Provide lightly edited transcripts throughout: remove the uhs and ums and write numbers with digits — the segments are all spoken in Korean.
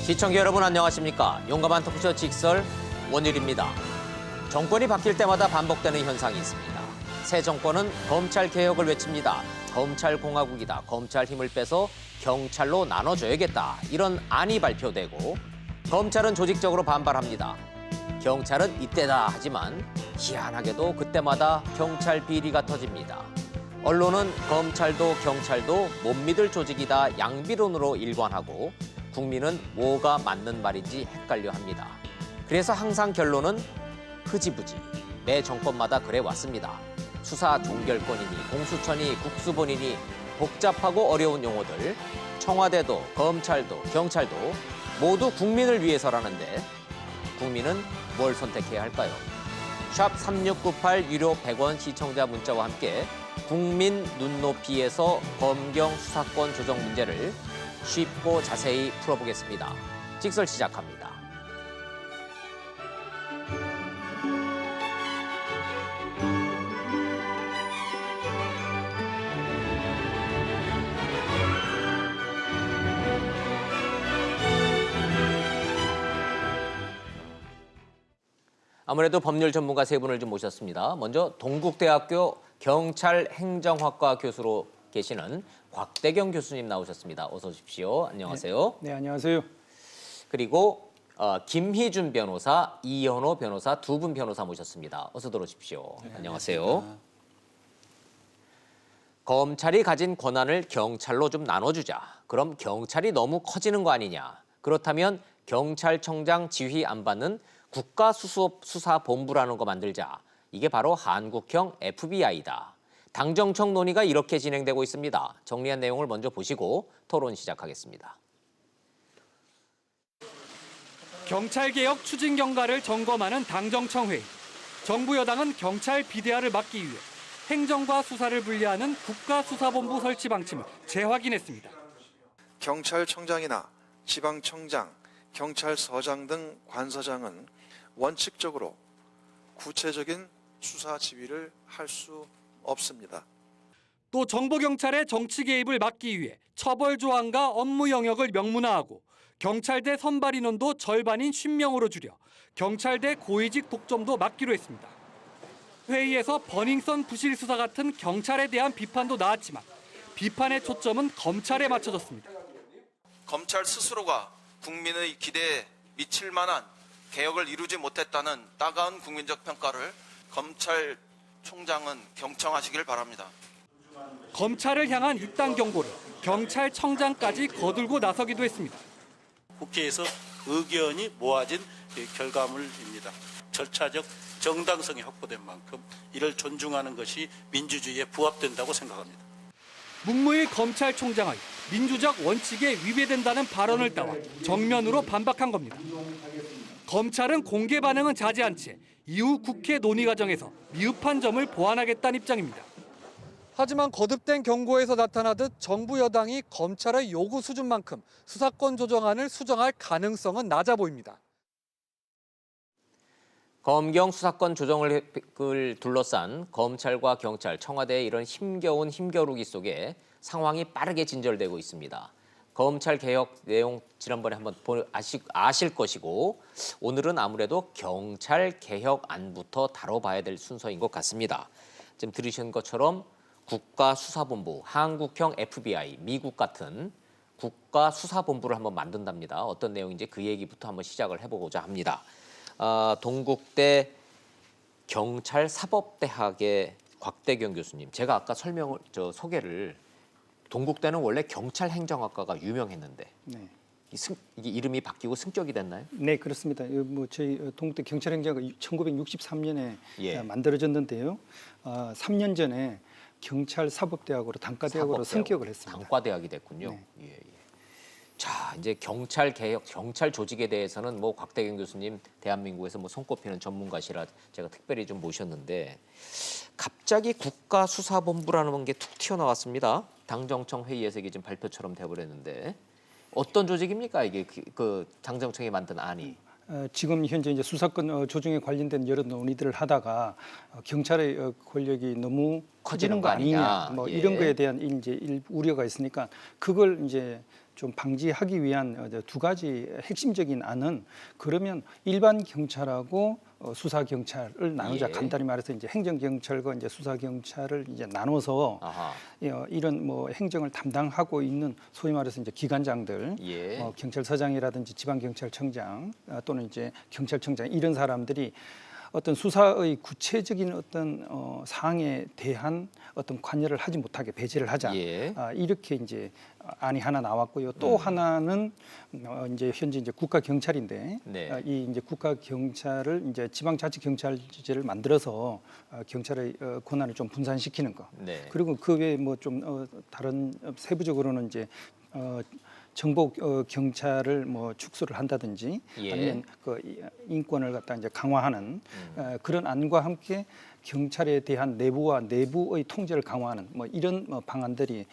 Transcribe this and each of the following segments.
시청자 여러분 안녕하십니까? 용감한 토크쇼 직설 원율입니다. 정권이 바뀔 때마다 반복되는 현상이 있습니다. 새 정권은 검찰 개혁을 외칩니다. 검찰 공화국이다. 검찰 힘을 빼서 경찰로 나눠줘야겠다. 이런 안이 발표되고 검찰은 조직적으로 반발합니다. 경찰은 이때다 하지만 희한하게도 그때마다 경찰 비리가 터집니다. 언론은 검찰도 경찰도 못 믿을 조직이다 양비론으로 일관하고 국민은 뭐가 맞는 말인지 헷갈려 합니다. 그래서 항상 결론은 흐지부지. 매 정권마다 그래 왔습니다. 수사 종결권이니 공수처니 국수본이니 복잡하고 어려운 용어들, 청와대도 검찰도 경찰도 모두 국민을 위해서라는데 국민은 뭘 선택해야 할까요? 샵 3698 유료 100원 시청자 문자와 함께 국민 눈높이에서 검경 수사권 조정 문제를 쉽고 자세히 풀어보겠습니다. 직설 시작합니다. 아무래도 법률 전문가 세 분을 좀 모셨습니다. 먼저 동국대학교 경찰행정학과 교수로 계시는 곽대경 교수님 나오셨습니다. 어서 오십시오. 안녕하세요. 네, 안녕하세요. 그리고 김희준 변호사, 이현호 변호사 두 분 변호사 모셨습니다. 어서 들어오십시오. 네, 안녕하세요. 안녕하십니까. 검찰이 가진 권한을 경찰로 좀 나눠주자. 그럼 경찰이 너무 커지는 거 아니냐. 그렇다면 경찰청장 지휘 안 받는 국가수사본부라는 거 만들자. 이게 바로 한국형 FBI다. 당정청 논의가 이렇게 진행되고 있습니다. 정리한 내용을 먼저 보시고 토론 시작하겠습니다. 경찰개혁 추진 경과를 점검하는 당정청 회의. 정부 여당은 경찰 비대화를 막기 위해 행정과 수사를 분리하는 국가수사본부 설치 방침을 재확인했습니다. 경찰청장이나 지방청장, 경찰서장 등 관서장은 원칙적으로 구체적인 수사 지휘를 할 수 없습니다. 또 정보경찰의 정치 개입을 막기 위해 처벌 조항과 업무 영역을 명문화하고 경찰대 선발 인원도 절반인 50명으로 줄여 경찰대 고위직 독점도 막기로 했습니다. 회의에서 버닝썬 부실 수사 같은 경찰에 대한 비판도 나왔지만 비판의 초점은 검찰에 맞춰졌습니다. 검찰 스스로가 국민의 기대에 미칠 만한 개혁을 이루지 못했다는 따가운 국민적 평가를 검찰총장은 경청하시길 바랍니다. 검찰을 향한 이딴 경고를 경찰청장까지 거들고 나서기도 했습니다. 국회에서 의견이 모아진 결과물입니다. 절차적 정당성이 확보된 만큼 이를 존중하는 것이 민주주의에 부합된다고 생각합니다. 문무일 검찰총장의 민주적 원칙에 위배된다는 발언을 따와 정면으로 반박한 겁니다. 검찰은 공개 반응은 자제한 채 이후 국회 논의 과정에서 미흡한 점을 보완하겠다는 입장입니다. 하지만 거듭된 경고에서 나타나듯 정부 여당이 검찰의 요구 수준만큼 수사권 조정안을 수정할 가능성은 낮아 보입니다. 검경 수사권 조정을 둘러싼 검찰과 경찰, 청와대의 이런 힘겨운 힘겨루기 속에 상황이 빠르게 진절되고 있습니다. 검찰 개혁 내용 지난번에 한번 아실 것이고 오늘은 아무래도 경찰 개혁안부터 다뤄봐야 될 순서인 것 같습니다. 지금 들으신 것처럼 국가수사본부, 한국형 FBI, 미국 같은 국가수사본부를 한번 만든답니다. 어떤 내용인지 그 얘기부터 한번 시작을 해보고자 합니다. 동국대 경찰사법대학의 곽대경 교수님, 제가 아까 소개를 동국대는 원래 경찰행정학과가 유명했는데 네, 이게 이름이 바뀌고 승격이 됐나요? 네 그렇습니다. 저희 동국대 경찰행정학과 1963년에 예. 만들어졌는데요. 3년 전에 경찰사법대학으로 단과대학으로 승격을 했습니다. 단과대학이 됐군요. 네. 예, 예. 자, 이제 경찰 개혁, 경찰 조직에 대해서는 뭐 곽대경 교수님 대한민국에서 뭐 손꼽히는 전문가시라 제가 특별히 좀 모셨는데 갑자기 국가수사본부라는 게 툭 튀어나왔습니다. 당정청 회의에서 이게 지금 발표처럼 돼버렸는데 어떤 조직입니까 이게 그 당정청이 만든 안이? 지금 현재 이제 수사권 조정에 관련된 여러 논의들을 하다가 경찰의 권력이 너무 커지는 거 아니냐, 뭐 예. 이런 거에 대한 이제 우려가 있으니까 그걸 이제 좀 방지하기 위한 두 가지 핵심적인 안은 그러면 일반 경찰하고 수사 경찰을 나누자. 예. 간단히 말해서 이제 행정 경찰과 이제 수사 경찰을 이제 나눠서 아하. 이런 뭐 행정을 담당하고 있는 소위 말해서 이제 기관장들, 예. 경찰서장이라든지 지방경찰청장 또는 이제 경찰청장 이런 사람들이 어떤 수사의 구체적인 어떤 사항에 대한 어떤 관여를 하지 못하게 배제를 하자. 예. 이렇게 이제 안이 하나 나왔고요. 또 하나는 이제 현재 이제 국가 경찰인데 네. 이 이제 국가 경찰을 이제 지방자치경찰제를 만들어서 경찰의 권한을 좀 분산시키는 거. 네. 그리고 그 외에 뭐 좀 다른 세부적으로는 이제 정보 경찰을 뭐 축소를 한다든지 예. 아니면 그 인권을 갖다 이제 강화하는 그런 안과 함께 경찰에 대한 내부와 내부의 통제를 강화하는 뭐 이런 방안들이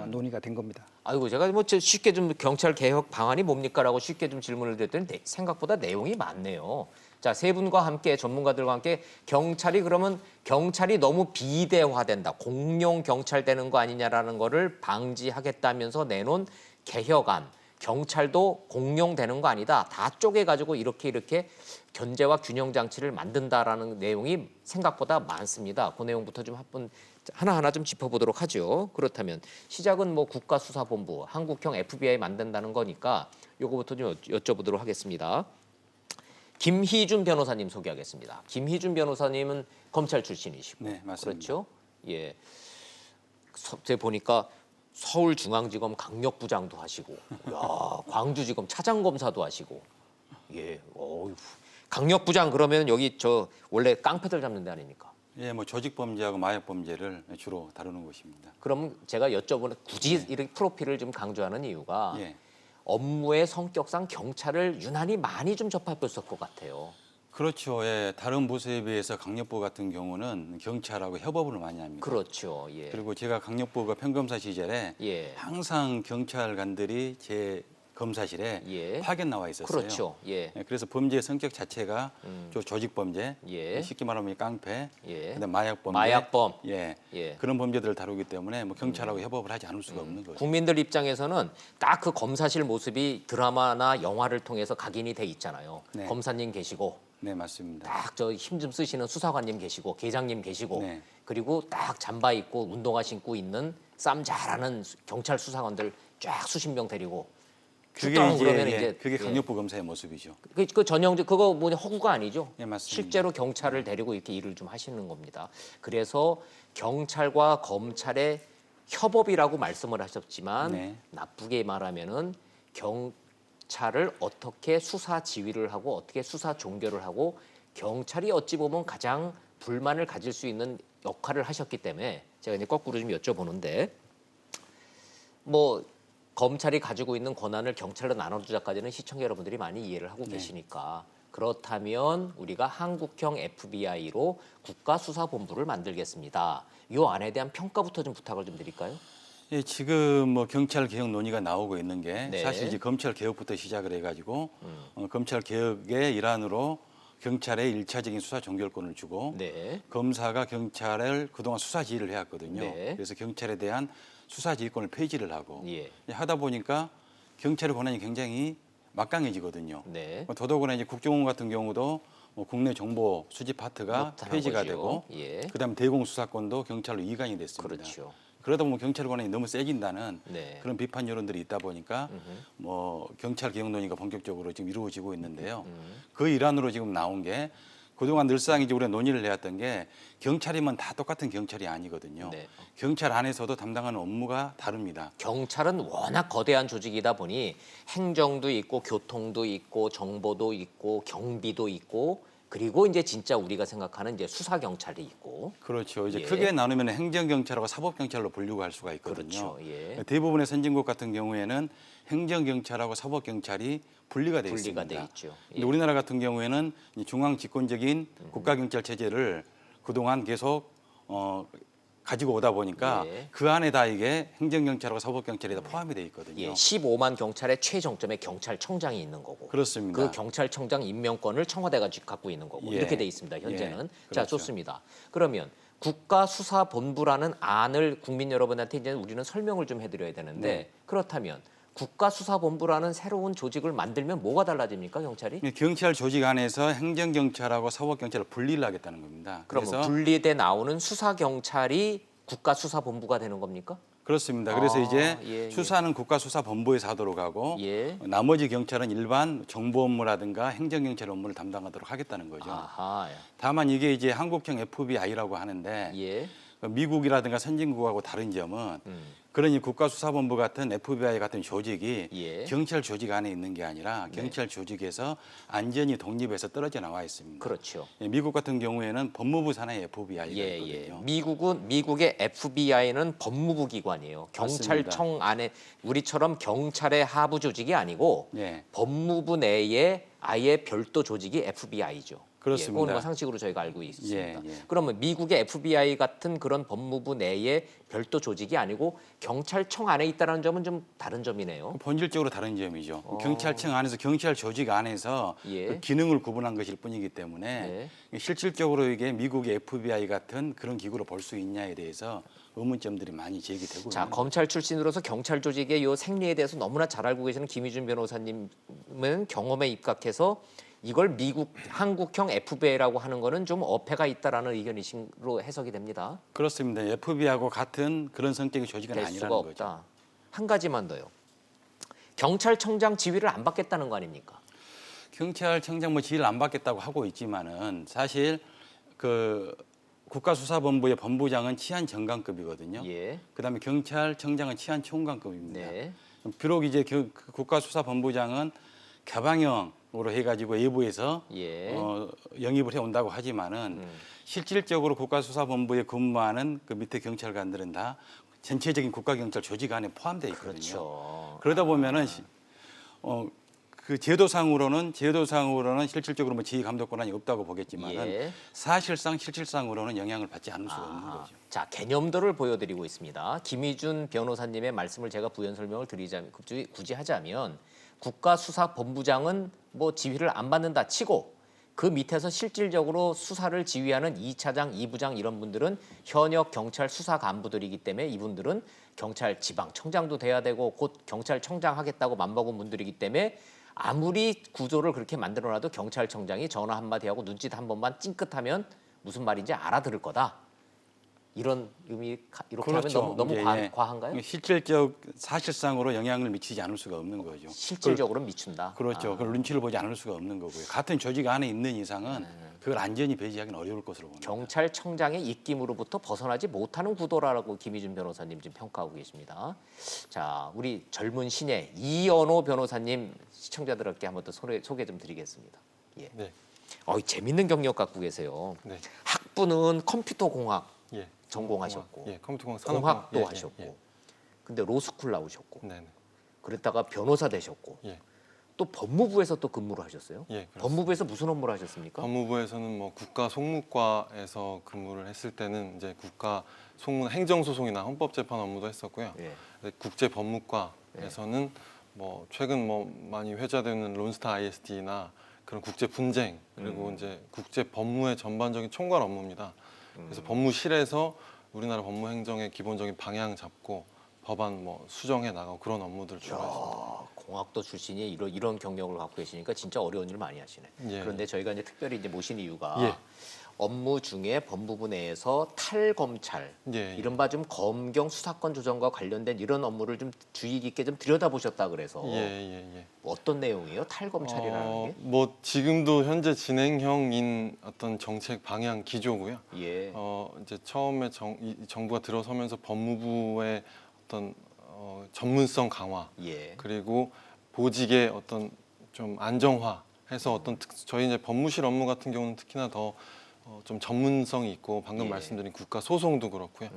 논의가 된 겁니다. 아이고 제가 뭐 쉽게 좀 경찰 개혁 방안이 뭡니까라고 쉽게 좀 질문을 드렸더니 생각보다 내용이 많네요. 자, 세 분과 함께 전문가들과 함께 경찰이 그러면 경찰이 너무 비대화된다. 공룡 경찰 되는 거 아니냐라는 거를 방지하겠다면서 내놓은 개혁안. 경찰도 공룡되는 거 아니다. 다 쪼개가지고 이렇게 견제와 균형 장치를 만든다라는 내용이 생각보다 많습니다. 그 내용부터 좀 한번 하나하나 좀 짚어보도록 하죠. 그렇다면 시작은 뭐 국가수사본부, 한국형 FBI 만든다는 거니까 요거부터 좀 여쭤보도록 하겠습니다. 김희준 변호사님 소개하겠습니다. 김희준 변호사님은 검찰 출신이시고, 네, 맞습니다. 그렇죠? 예, 제가 보니까 서울중앙지검 강력부장도 하시고, 야, 광주지검 차장검사도 하시고, 예, 어휴, 강력부장 그러면 여기 저 원래 깡패들 잡는 데 아닙니까? 예, 뭐 조직 범죄하고 마약 범죄를 주로 다루는 곳입니다. 그럼 제가 여쭤보는 굳이 이렇게 프로필을 좀 강조하는 이유가 예. 업무의 성격상 경찰을 유난히 많이 좀 접해봤을 것 같아요. 그렇죠. 예, 다른 부서에 비해서 강력부 같은 경우는 경찰하고 협업을 많이 합니다. 그렇죠. 예. 그리고 제가 강력부가 평검사 시절에 예. 항상 경찰관들이 제 검사실에 예. 파견 나와 있었어요. 그렇죠. 예. 예, 그래서 범죄의 성격 자체가 조직 범죄, 예. 쉽게 말하면 깡패, 예. 그다음 마약 범죄, 마약범. 예, 예. 그런 범죄들을 다루기 때문에 뭐 경찰하고 협업을 하지 않을 수가 없는 거죠. 국민들 입장에서는 딱 그 검사실 모습이 드라마나 영화를 통해서 각인이 돼 있잖아요. 네. 검사님 계시고 네, 맞습니다. 딱 저 힘 좀 쓰시는 수사관님 계시고 계장님 계시고 네. 그리고 딱 잠바 입고 운동화 신고 있는 쌈 잘하는 경찰 수사관들 쫙 수십 명 데리고 그게 출동 이제, 그러면 예, 이제 그게 예. 강력부 검사의 모습이죠. 그 전형적 그거 뭐냐 허구가 아니죠. 예, 맞습니다. 실제로 경찰을 데리고 이렇게 일을 좀 하시는 겁니다. 그래서 경찰과 검찰의 협업이라고 말씀을 하셨지만 네. 나쁘게 말하면은 경찰을 어떻게 수사 지휘를 하고 어떻게 수사 종결을 하고 경찰이 어찌 보면 가장 불만을 가질 수 있는 역할을 하셨기 때문에 제가 이제 거꾸로 좀 여쭤보는데 뭐 검찰이 가지고 있는 권한을 경찰로 나눠주자까지는 시청자 여러분들이 많이 이해를 하고 계시니까 그렇다면 우리가 한국형 FBI로 국가수사본부를 만들겠습니다. 이 안에 대한 평가부터 좀 부탁을 좀 드릴까요? 예, 지금 뭐 경찰 개혁 논의가 나오고 있는 게 네. 사실 이제 검찰 개혁부터 시작을 해가지고 검찰 개혁의 일환으로 경찰에 일차적인 수사 종결권을 주고 네. 검사가 경찰을 그동안 수사 지휘를 해왔거든요. 네. 그래서 경찰에 대한 수사 지휘권을 폐지를 하고 예. 하다 보니까 경찰의 권한이 굉장히 막강해지거든요. 네. 더더구나 이제 국정원 같은 경우도 뭐 국내 정보 수집 파트가 못하는 폐지가 거죠. 되고 예. 그다음 대공 수사권도 경찰로 이관이 됐습니다. 그렇죠. 그러다 보면 경찰 권한이 너무 세진다는 네. 그런 비판 여론들이 있다 보니까 뭐 경찰 개혁 논의가 본격적으로 지금 이루어지고 있는데요. 그 일환으로 지금 나온 게 그동안 늘상 이제 우리가 논의를 해왔던 게 경찰이면 다 똑같은 경찰이 아니거든요. 네. 경찰 안에서도 담당하는 업무가 다릅니다. 경찰은 워낙 거대한 조직이다 보니 행정도 있고 교통도 있고 정보도 있고 경비도 있고 그리고 이제 진짜 우리가 생각하는 이제 수사 경찰이 있고 그렇죠. 이제 예. 크게 나누면 행정경찰하고 사법경찰로 분류가 할 수가 있거든요. 그렇죠. 예. 대부분의 선진국 같은 경우에는 행정경찰하고 사법경찰이 분리가 돼 분리가 있습니다. 돼 있죠. 예. 근데 우리나라 같은 경우에는 이 중앙 집권적인 국가경찰 체제를 그동안 계속 가지고 오다 보니까 예. 그 안에 다 이게 행정경찰하고 사법경찰이 다 포함이 돼 있거든요. 예, 15만 경찰의 최정점에 경찰청장이 있는 거고 그렇습니다. 그 경찰청장 임명권을 청와대가 갖고 있는 거고 예. 이렇게 돼 있습니다. 현재는. 예, 자, 그렇죠. 좋습니다. 그러면 국가수사본부라는 안을 국민 여러분한테 이제 우리는 설명을 좀 해드려야 되는데 네. 그렇다면 국가수사본부라는 새로운 조직을 만들면 뭐가 달라집니까, 경찰이? 경찰 조직 안에서 행정경찰하고 사법경찰을 분리를 하겠다는 겁니다. 그러면 그래서 분리돼 나오는 수사경찰이 국가수사본부가 되는 겁니까? 그렇습니다. 그래서 이제 예. 수사는 국가수사본부에서 하도록 하고 예. 나머지 경찰은 일반 정보 업무라든가 행정경찰 업무를 담당하도록 하겠다는 거죠. 아하. 다만 이게 이제 한국형 FBI라고 하는데 예. 미국이라든가 선진국하고 다른 점은 그러니 국가수사본부 같은 FBI 같은 조직이 예. 경찰 조직 안에 있는 게 아니라 경찰 조직에서 안전이 독립해서 떨어져 나와 있습니다. 그렇죠. 예, 미국 같은 경우에는 법무부 산하의 FBI가 예, 있거든요. 예. 미국의 FBI는 법무부 기관이에요. 경찰청 안에 우리처럼 경찰의 하부 조직이 아니고 예. 법무부 내에 아예 별도 조직이 FBI죠. 그렇습니다. 그건 뭐 상식으로 저희가 알고 있습니다. 예, 예. 그러면 미국의 FBI 같은 그런 법무부 내에 별도 조직이 아니고 경찰청 안에 있다는 점은 좀 다른 점이네요. 본질적으로 다른 점이죠. 경찰청 안에서 경찰 조직 안에서 예. 그 기능을 구분한 것일 뿐이기 때문에 실질적으로 이게 미국의 FBI 같은 그런 기구로 볼 수 있냐에 대해서 의문점들이 많이 제기되고 자, 있는 검찰 출신으로서 경찰 조직의 요 생리에 대해서 너무나 잘 알고 계시는 김희준 변호사님은 경험에 입각해서 이걸 한국형 FBI라고 하는 거는 좀 어폐가 있다라는 의견이신로 해석이 됩니다. 그렇습니다. FBI하고 같은 그런 성격의 조직은 될 수가 아니라는 없다. 거죠. 한 가지만 더요. 경찰청장 지위를 안 받겠다는 거 아닙니까? 경찰청장 뭐 지위를 안 받겠다고 하고 있지만은 사실 그 국가수사본부의 본부장은 치안정강급이거든요. 예. 그다음에 경찰청장은 치안총괄급입니다. 네. 비록 이제 그 국가수사본부장은 개방형으로 해가지고 외부에서 예. 영입을 해온다고 하지만은 실질적으로 국가수사본부에 근무하는 그 밑에 경찰관들은 다 전체적인 국가경찰 조직 안에 포함되어 있거든요. 그렇죠. 그러다 보면은 그 제도상으로는 실질적으로 뭐 지휘 감독 권한이 없다고 보겠지만은 예. 사실상 실질상으로는 영향을 받지 않을 수가 없는 거죠. 자, 개념들을 보여드리고 있습니다. 김희준 변호사님의 말씀을 제가 부연 설명을 드리자면 굳이 하자면 국가수사본부장은 뭐 지휘를 안 받는다 치고 그 밑에서 실질적으로 수사를 지휘하는 2차장, 2부장 이런 분들은 현역 경찰 수사 간부들이기 때문에 이분들은 경찰 지방청장도 돼야 되고 곧 경찰청장 하겠다고 맘먹은 분들이기 때문에 아무리 구조를 그렇게 만들어놔도 경찰청장이 전화 한마디 하고 눈짓 한 번만 찡긋하면 무슨 말인지 알아들을 거다. 이런 의미 이렇게 그렇죠. 하면 너무 예. 과한가요? 실질적 사실상으로 영향을 미치지 않을 수가 없는 거죠. 실질적으로 미춘다. 그렇죠. 그걸 눈치를 보지 않을 수가 없는 거고요. 같은 조직 안에 있는 이상은 그걸 안전히 배제하기는 어려울 것으로 봅니다. 경찰청장의 입김으로부터 벗어나지 못하는 구도라고 김희준 변호사님 지금 평가하고 계십니다. 자, 우리 젊은 신예 이연호 변호사님 시청자들께 한번 더 소개 좀 드리겠습니다. 예. 네. 재밌는 경력 갖고 계세요. 네. 학부는 컴퓨터 공학 예. 전공하셨고, 예, 컴퓨터공학 공학도 예, 하셨고, 예, 근데 로스쿨 나오셨고, 예. 네, 네. 그랬다가 변호사 되셨고, 예. 또 법무부에서 또 근무를 하셨어요. 예, 그렇습니다. 법무부에서 무슨 업무를 하셨습니까? 법무부에서는 뭐 국가 송무과에서 근무를 했을 때는 이제 국가 송무 행정소송이나 헌법재판 업무도 했었고요. 예. 국제 법무과에서는 뭐 최근 뭐 많이 회자되는 론스타 ISD나 그런 국제 분쟁 그리고 이제 국제 법무의 전반적인 총괄 업무입니다. 그래서 법무실에서 우리나라 법무 행정의 기본적인 방향 잡고 법안 뭐 수정해 나가고 그런 업무들 주로 했습니다. 공학도 출신이 이런 경력을 갖고 계시니까 진짜 어려운 일 많이 하시네. 예. 그런데 저희가 이제 특별히 이제 모신 이유가 예. 업무 중에 법무부 내에서 탈검찰, 예, 예. 이른바 좀 검경 수사권 조정과 관련된 이런 업무를 좀 주의 깊게 좀 들여다보셨다 그래서 예. 어떤 내용이에요? 탈검찰이라는 게? 뭐 지금도 현재 진행형인 어떤 정책 방향 기조고요. 예. 이제 처음에 이 정부가 들어서면서 법무부의 어떤 전문성 강화 예. 그리고 보직의 어떤 좀 안정화해서 어떤 저희 이제 법무실 업무 같은 경우는 특히나 더 좀 전문성이 있고 방금 예. 말씀드린 국가 소송도 그렇고요.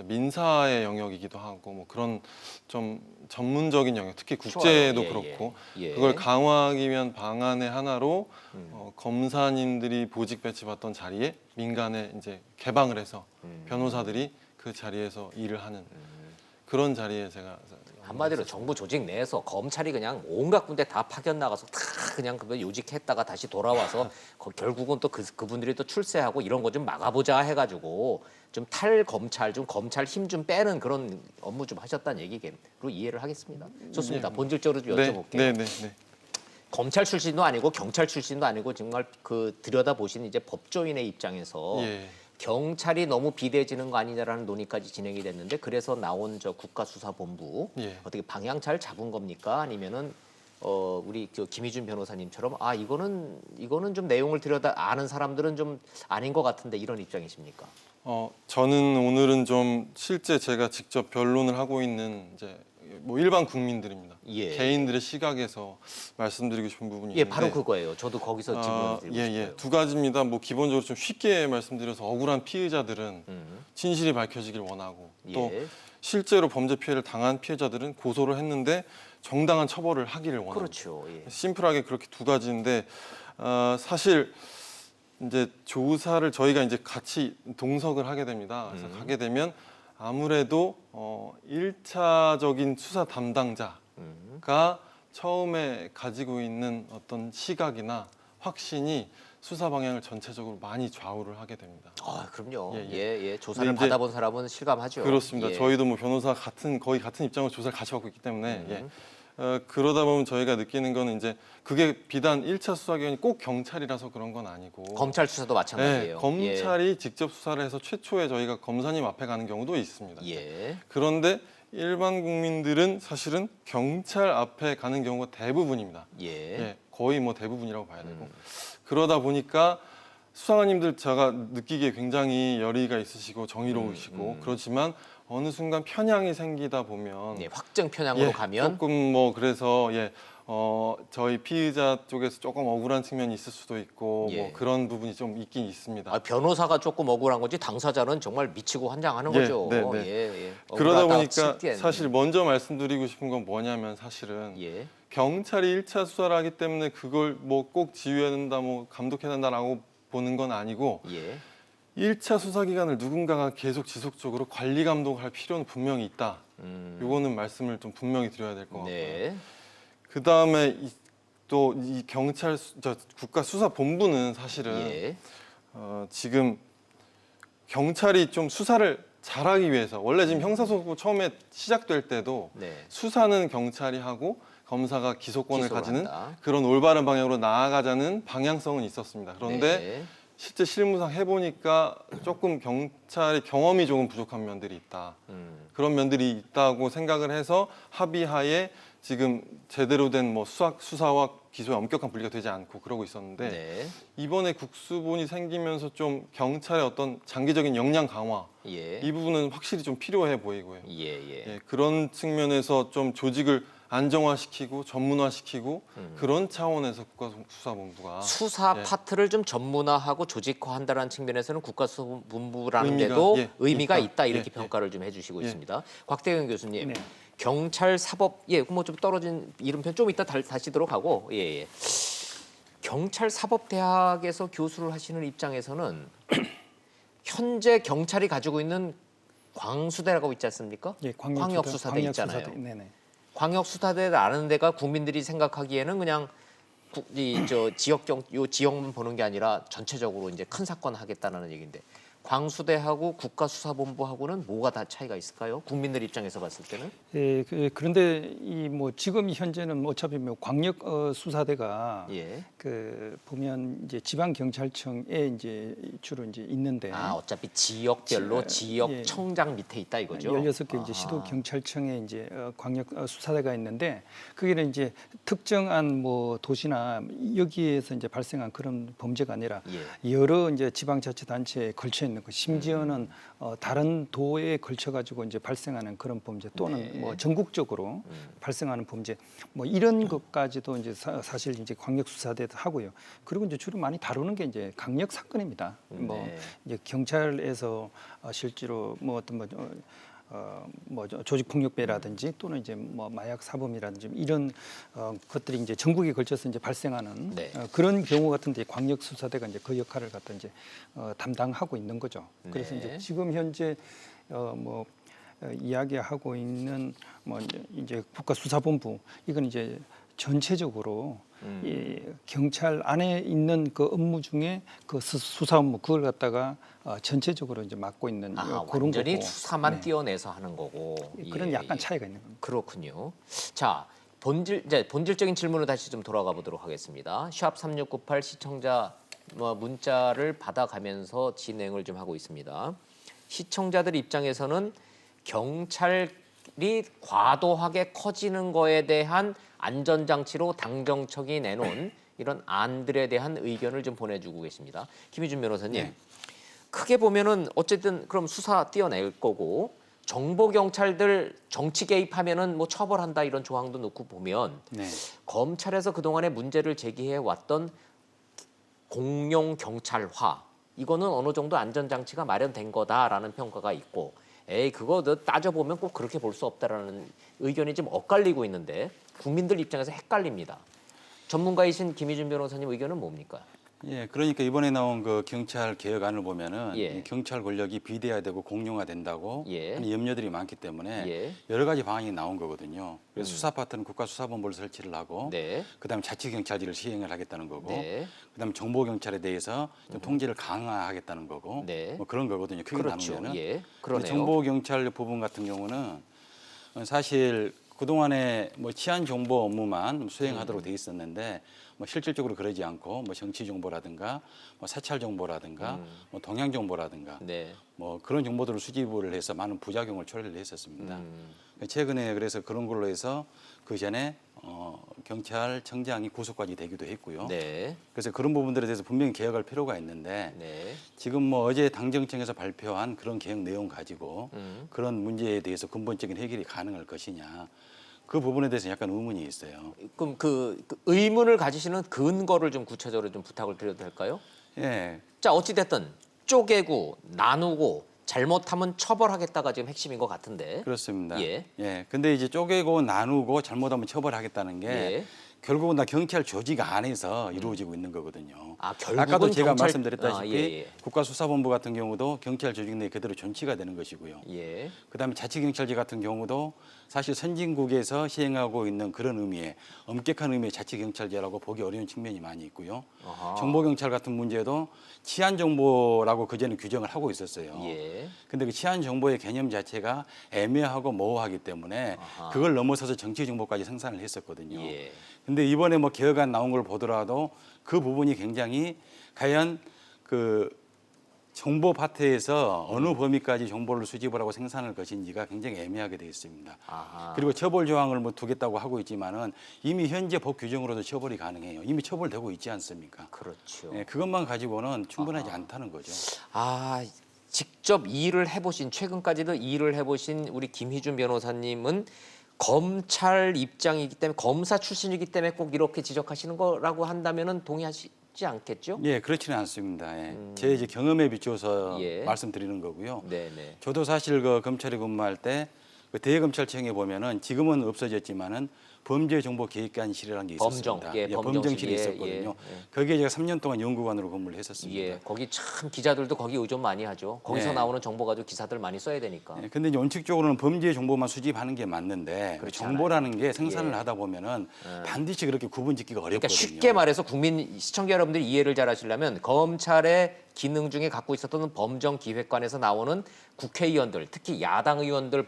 민사의 영역이기도 하고 뭐 그런 좀 전문적인 영역, 특히 국제도 좋아요. 예, 그렇고 예. 그걸 강화하기 위한 방안의 하나로 검사님들이 보직 배치받던 자리에 민간에 이제 개방을 해서 변호사들이 그 자리에서 일을 하는 그런 자리에 제가 한마디로 정부 조직 내에서 검찰이 그냥 온갖 군데 다 파견 나가서 다 그냥 그거 요직했다가 다시 돌아와서 결국은 또 그분들이 또 출세하고 이런 거 좀 막아보자 해가지고 좀 탈검찰, 좀 검찰 힘 좀 빼는 그런 업무 좀 하셨다는 얘기로 이해를 하겠습니다. 좋습니다. 본질적으로 좀 네, 여쭤볼게요. 네, 네, 네. 검찰 출신도 아니고 경찰 출신도 아니고 정말 그 들여다보신 이제 법조인의 입장에서 예. 경찰이 너무 비대해지는 거 아니냐라는 논의까지 진행이 됐는데 그래서 나온 저 국가수사본부 예. 어떻게 방향 잘 잡은 겁니까? 아니면은 우리 그 김희준 변호사님처럼 이거는 좀 내용을 들여다 아는 사람들은 좀 아닌 것 같은데 이런 입장이십니까? 저는 오늘은 좀 실제 제가 직접 변론을 하고 있는 이제 뭐 일반 국민들입니다. 예. 개인들의 시각에서 말씀드리고 싶은 부분이 예, 있는데 바로 그거예요. 저도 거기서 질문을 드리고 싶어요. 두 가지입니다. 뭐 기본적으로 좀 쉽게 말씀드려서 억울한 피해자들은 진실이 밝혀지길 원하고 또 예. 실제로 범죄 피해를 당한 피해자들은 고소를 했는데 정당한 처벌을 하기를 원합니다. 그렇죠. 예. 심플하게 그렇게 두 가지인데 사실 이제 조사를 저희가 이제 같이 동석을 하게 됩니다. 그래서 가게 되면 아무래도 1차적인 수사 담당자가 처음에 가지고 있는 어떤 시각이나 확신이 수사 방향을 전체적으로 많이 좌우를 하게 됩니다. 그럼요. 예, 예. 조사를 근데 이제 받아본 사람은 실감하죠. 그렇습니다. 예. 저희도 뭐 변호사 거의 같은 입장으로 조사를 같이 받고 있기 때문에 예. 그러다 보면 저희가 느끼는 거는 이제 그게 비단 1차 수사기관이 꼭 경찰이라서 그런 건 아니고 검찰 수사도 마찬가지예요. 검찰이 직접 수사를 해서 최초에 저희가 검사님 앞에 가는 경우도 있습니다. 예. 그런데 일반 국민들은 사실은 경찰 앞에 가는 경우가 대부분입니다. 예. 거의 뭐 대부분이라고 봐야 되고 그러다 보니까 수사관님들 제가 느끼기에 굉장히 열의가 있으시고 정의로우시고 그렇지만 어느 순간 편향이 생기다 보면 네, 확정 편향으로 가면 조금 뭐 그래서 저희 피의자 쪽에서 조금 억울한 측면이 있을 수도 있고 예. 뭐 그런 부분이 좀 있긴 있습니다. 변호사가 조금 억울한 거지 당사자는 정말 미치고 환장하는 거죠. 네. 예. 그러다 억울하다고 보니까 칠 때는. 사실 먼저 말씀드리고 싶은 건 뭐냐면 사실은 예. 경찰이 1차 수사를 하기 때문에 그걸 뭐 꼭 지휘해야 된다, 뭐 감독해야 된다라고 보는 건 아니고 예. 1차 수사 기간을 누군가가 계속 지속적으로 관리 감독할 필요는 분명히 있다. 요거는 말씀을 좀 분명히 드려야 될 것 같고요. 네. 그 다음에 또 이 국가수사본부는 사실은 예. 지금 경찰이 좀 수사를 잘하기 위해서 원래 지금 형사소송부 처음에 시작될 때도 네. 수사는 경찰이 하고 검사가 기소권을 기소를 가지는 한다. 그런 올바른 방향으로 나아가자는 방향성은 있었습니다. 그런데 네. 실제 실무상 해보니까 조금 경찰의 경험이 조금 부족한 면들이 있다. 그런 면들이 있다고 생각을 해서 합의하에 지금 제대로 된 뭐 수사와 기소의 엄격한 분리가 되지 않고 그러고 있었는데 네. 이번에 국수본이 생기면서 좀 경찰의 어떤 장기적인 역량 강화 예. 이 부분은 확실히 좀 필요해 보이고요. 예. 그런 측면에서 좀 조직을 안정화시키고 전문화시키고 그런 차원에서 국가수사본부가 수사 예. 파트를 좀 전문화하고 조직화한다는 측면에서는 국가수사본부라는 의미가, 데도 예, 의미가 있다. 있다 이렇게 예, 평가를 좀 해주시고 예. 있습니다. 곽대경 교수님, 네. 경찰 사법 뭐 좀 떨어진 이름표 좀 이따 다시도록 하고 예. 경찰 사법대학에서 교수를 하시는 입장에서는 현재 경찰이 가지고 있는 광수대라고 있지 않습니까? 예, 광역수사대 있잖아요. 네네. 광역수사대를 아는 데가 국민들이 생각하기에는 그냥 지역만 보는 게 아니라 전체적으로 이제 큰 사건 하겠다는 얘기인데 광수대하고 국가수사본부하고는 뭐가 다 차이가 있을까요? 국민들 입장에서 봤을 때는? 예, 그런데 이 뭐 지금 현재는 어차피 뭐 광역 수사대가 예. 그 보면 이제 지방 경찰청에 이제 주로 이제 있는데 어차피 지역별로 지역 예. 청장 밑에 있다 이거죠. 16개 이제 시도 경찰청에 이제 광역 수사대가 있는데 그게는 이제 특정한 뭐 도시나 여기에서 이제 발생한 그런 범죄가 아니라 여러 이제 지방자치단체에 걸쳐 있는 거 심지어는 다른 도에 걸쳐 가지고 이제 발생하는 그런 범죄 또는 뭐 전국적으로 발생하는 범죄 뭐 이런 것까지도 이제 사실 이제 광역 수사대도 하고요. 그리고 이제 주로 많이 다루는 게 이제 강력 사건입니다. 뭐 이제 경찰에서 실제로 뭐 어떤 뭐 조직폭력배라든지 또는 이제 뭐 마약 사범이라든지 이런 것들이 이제 전국에 걸쳐서 이제 발생하는 그런 경우 같은데 광역 수사대가 이제 그 역할을 갖다 이제 담당하고 있는 거죠. 그래서 이제 지금 현재 뭐 이야기하고 있는 뭐 이제 국가수사본부 이건 이제 전체적으로 이 경찰 안에 있는 그 업무 중에 그 수사 업무 그걸 갖다가 전체적으로 이제 맡고 있는 그런 완전히 거고. 수사만 네. 떼어내서 하는 거고. 그런 예, 약간 예. 차이가 있는 겁니다. 그렇군요. 자, 본질적인 질문으로 다시 좀 돌아가 보도록 하겠습니다. 샵 3698 시청자 문자를 받아가면서 진행을 좀 하고 있습니다. 시청자들 입장에서는 경찰이 과도하게 커지는 거에 대한 안전장치로 당정청이 내놓은 이런 안들에 대한 의견을 좀 보내주고 계십니다. 김희준 변호사님, 네. 크게 보면은 어쨌든 그럼 수사 띄어낼 거고 정보 경찰들 정치 개입하면은 뭐 처벌한다 이런 조항도 놓고 보면 네. 검찰에서 그동안에 문제를 제기해 왔던 공룡 경찰화 이거는 어느 정도 안전장치가 마련된 거다라는 평가가 있고 그거 따져보면 꼭 그렇게 볼 수 없다라는 의견이 좀 엇갈리고 있는데 국민들 입장에서 헷갈립니다. 전문가이신 김희준 변호사님 의견은 뭡니까? 예, 그러니까 이번에 나온 그 경찰 개혁안을 보면은 예. 이 경찰 권력이 비대화되고 공룡화된다고 예. 하는 염려들이 많기 때문에 예. 여러 가지 방안이 나온 거거든요. 그래서 수사 파트는 국가수사본부를 설치를 하고 네. 그다음에 자치경찰제를 시행을 하겠다는 거고 네. 그다음에 정보경찰에 대해서 좀 통제를 강화하겠다는 거고 네. 뭐 그런 거거든요. 크게 그렇죠. 나누면은. 예. 근데 그러네요. 정보경찰 부분 같은 경우는 사실 그동안에 뭐 치안 정보 업무만 수행하도록 돼 있었는데 뭐 실질적으로 그러지 않고 뭐 정치 정보라든가 뭐 사찰 정보라든가 뭐 동향 정보라든가 네. 뭐 그런 정보들을 수집을 해서 많은 부작용을 초래를 했었습니다. 음. 최근에 그래서 그런 걸로 해서 그 전에 경찰청장이 구속까지 되기도 했고요. 네. 그래서 그런 부분들에 대해서 분명히 개혁할 필요가 있는데 네. 지금 뭐 어제 당정청에서 발표한 그런 개혁 내용 가지고 음. 그런 문제에 대해서 근본적인 해결이 가능할 것이냐 그 부분에 대해서 약간 의문이 있어요. 그럼 그 의문을 가지시는 근거를 좀 구체적으로 좀 부탁을 드려도 될까요? 예, 자, 어찌 됐든 쪼개고 나누고 잘못하면 처벌하겠다가 지금 핵심인 것 같은데. 그렇습니다. 예. 근데 이제 쪼개고 나누고 잘못하면 처벌하겠다는 게 예. 결국은 다 경찰 조직 안에서 이루어지고 있는 거거든요. 아, 결국은 아까도 제가 경찰- 말씀드렸다시피 예. 국가수사본부 같은 경우도 경찰 조직 내에 그대로 존치가 되는 것이고요. 예. 그다음에 자치경찰제 같은 경우도 사실 선진국에서 시행하고 있는 그런 의미의 엄격한 의미의 자치경찰제라고 보기 어려운 측면이 많이 있고요. 아하. 정보경찰 같은 문제도 치안정보라고 그전에 규정을 하고 있었어요. 예. 근데 그 치안정보의 개념 자체가 애매하고 모호하기 때문에 아하. 그걸 넘어서서 정치정보까지 생산을 했었거든요. 예. 근데 이번에 뭐 개혁안 나온 걸 보더라도 그 부분이 굉장히 과연 그 정보 파트에서 어느 범위까지 정보를 수집을 하고 생산할 것인지가 굉장히 애매하게 되어 있습니다. 아하. 그리고 처벌 조항을 뭐 두겠다고 하고 있지만은 이미 현재 법 규정으로도 처벌이 가능해요. 이미 처벌되고 있지 않습니까? 그렇죠. 예, 그것만 가지고는 충분하지 않다는 거죠. 아, 직접 일을 해보신 최근까지도 일을 해보신 우리 김희준 변호사님은 검찰 입장이기 때문에 검사 출신이기 때문에 꼭 이렇게 지적하시는 거라고 한다면은 동의하시지 않겠죠? 예, 그렇지는 않습니다. 예. 제 이제 경험에 비추어서 예. 말씀드리는 거고요. 네네. 저도 사실 그 검찰에 근무할 때 그 대검찰청에 보면은 지금은 없어졌지만은 범죄정보기획관실이라는 게 범정, 있었습니다. 예, 범정실, 범정실이 예, 있었거든요. 예. 거기에 제가 3년 동안 연구관으로 근무를 했었습니다. 예, 거기 참 기자들도 거기 의존 많이 하죠. 거기서 네. 나오는 정보 가지고 기사들 많이 써야 되니까. 예, 근데 이제 원칙적으로는 범죄 정보만 수집하는 게 맞는데 그렇지 정보라는 게 생산을 예. 하다 보면은 반드시 그렇게 구분짓기가 어렵거든요. 그러니까 쉽게 말해서 국민 시청자 여러분들이 이해를 잘 하시려면 검찰의 기능 중에 갖고 있었던 범정기획관에서 나오는 국회의원들, 특히 야당 의원들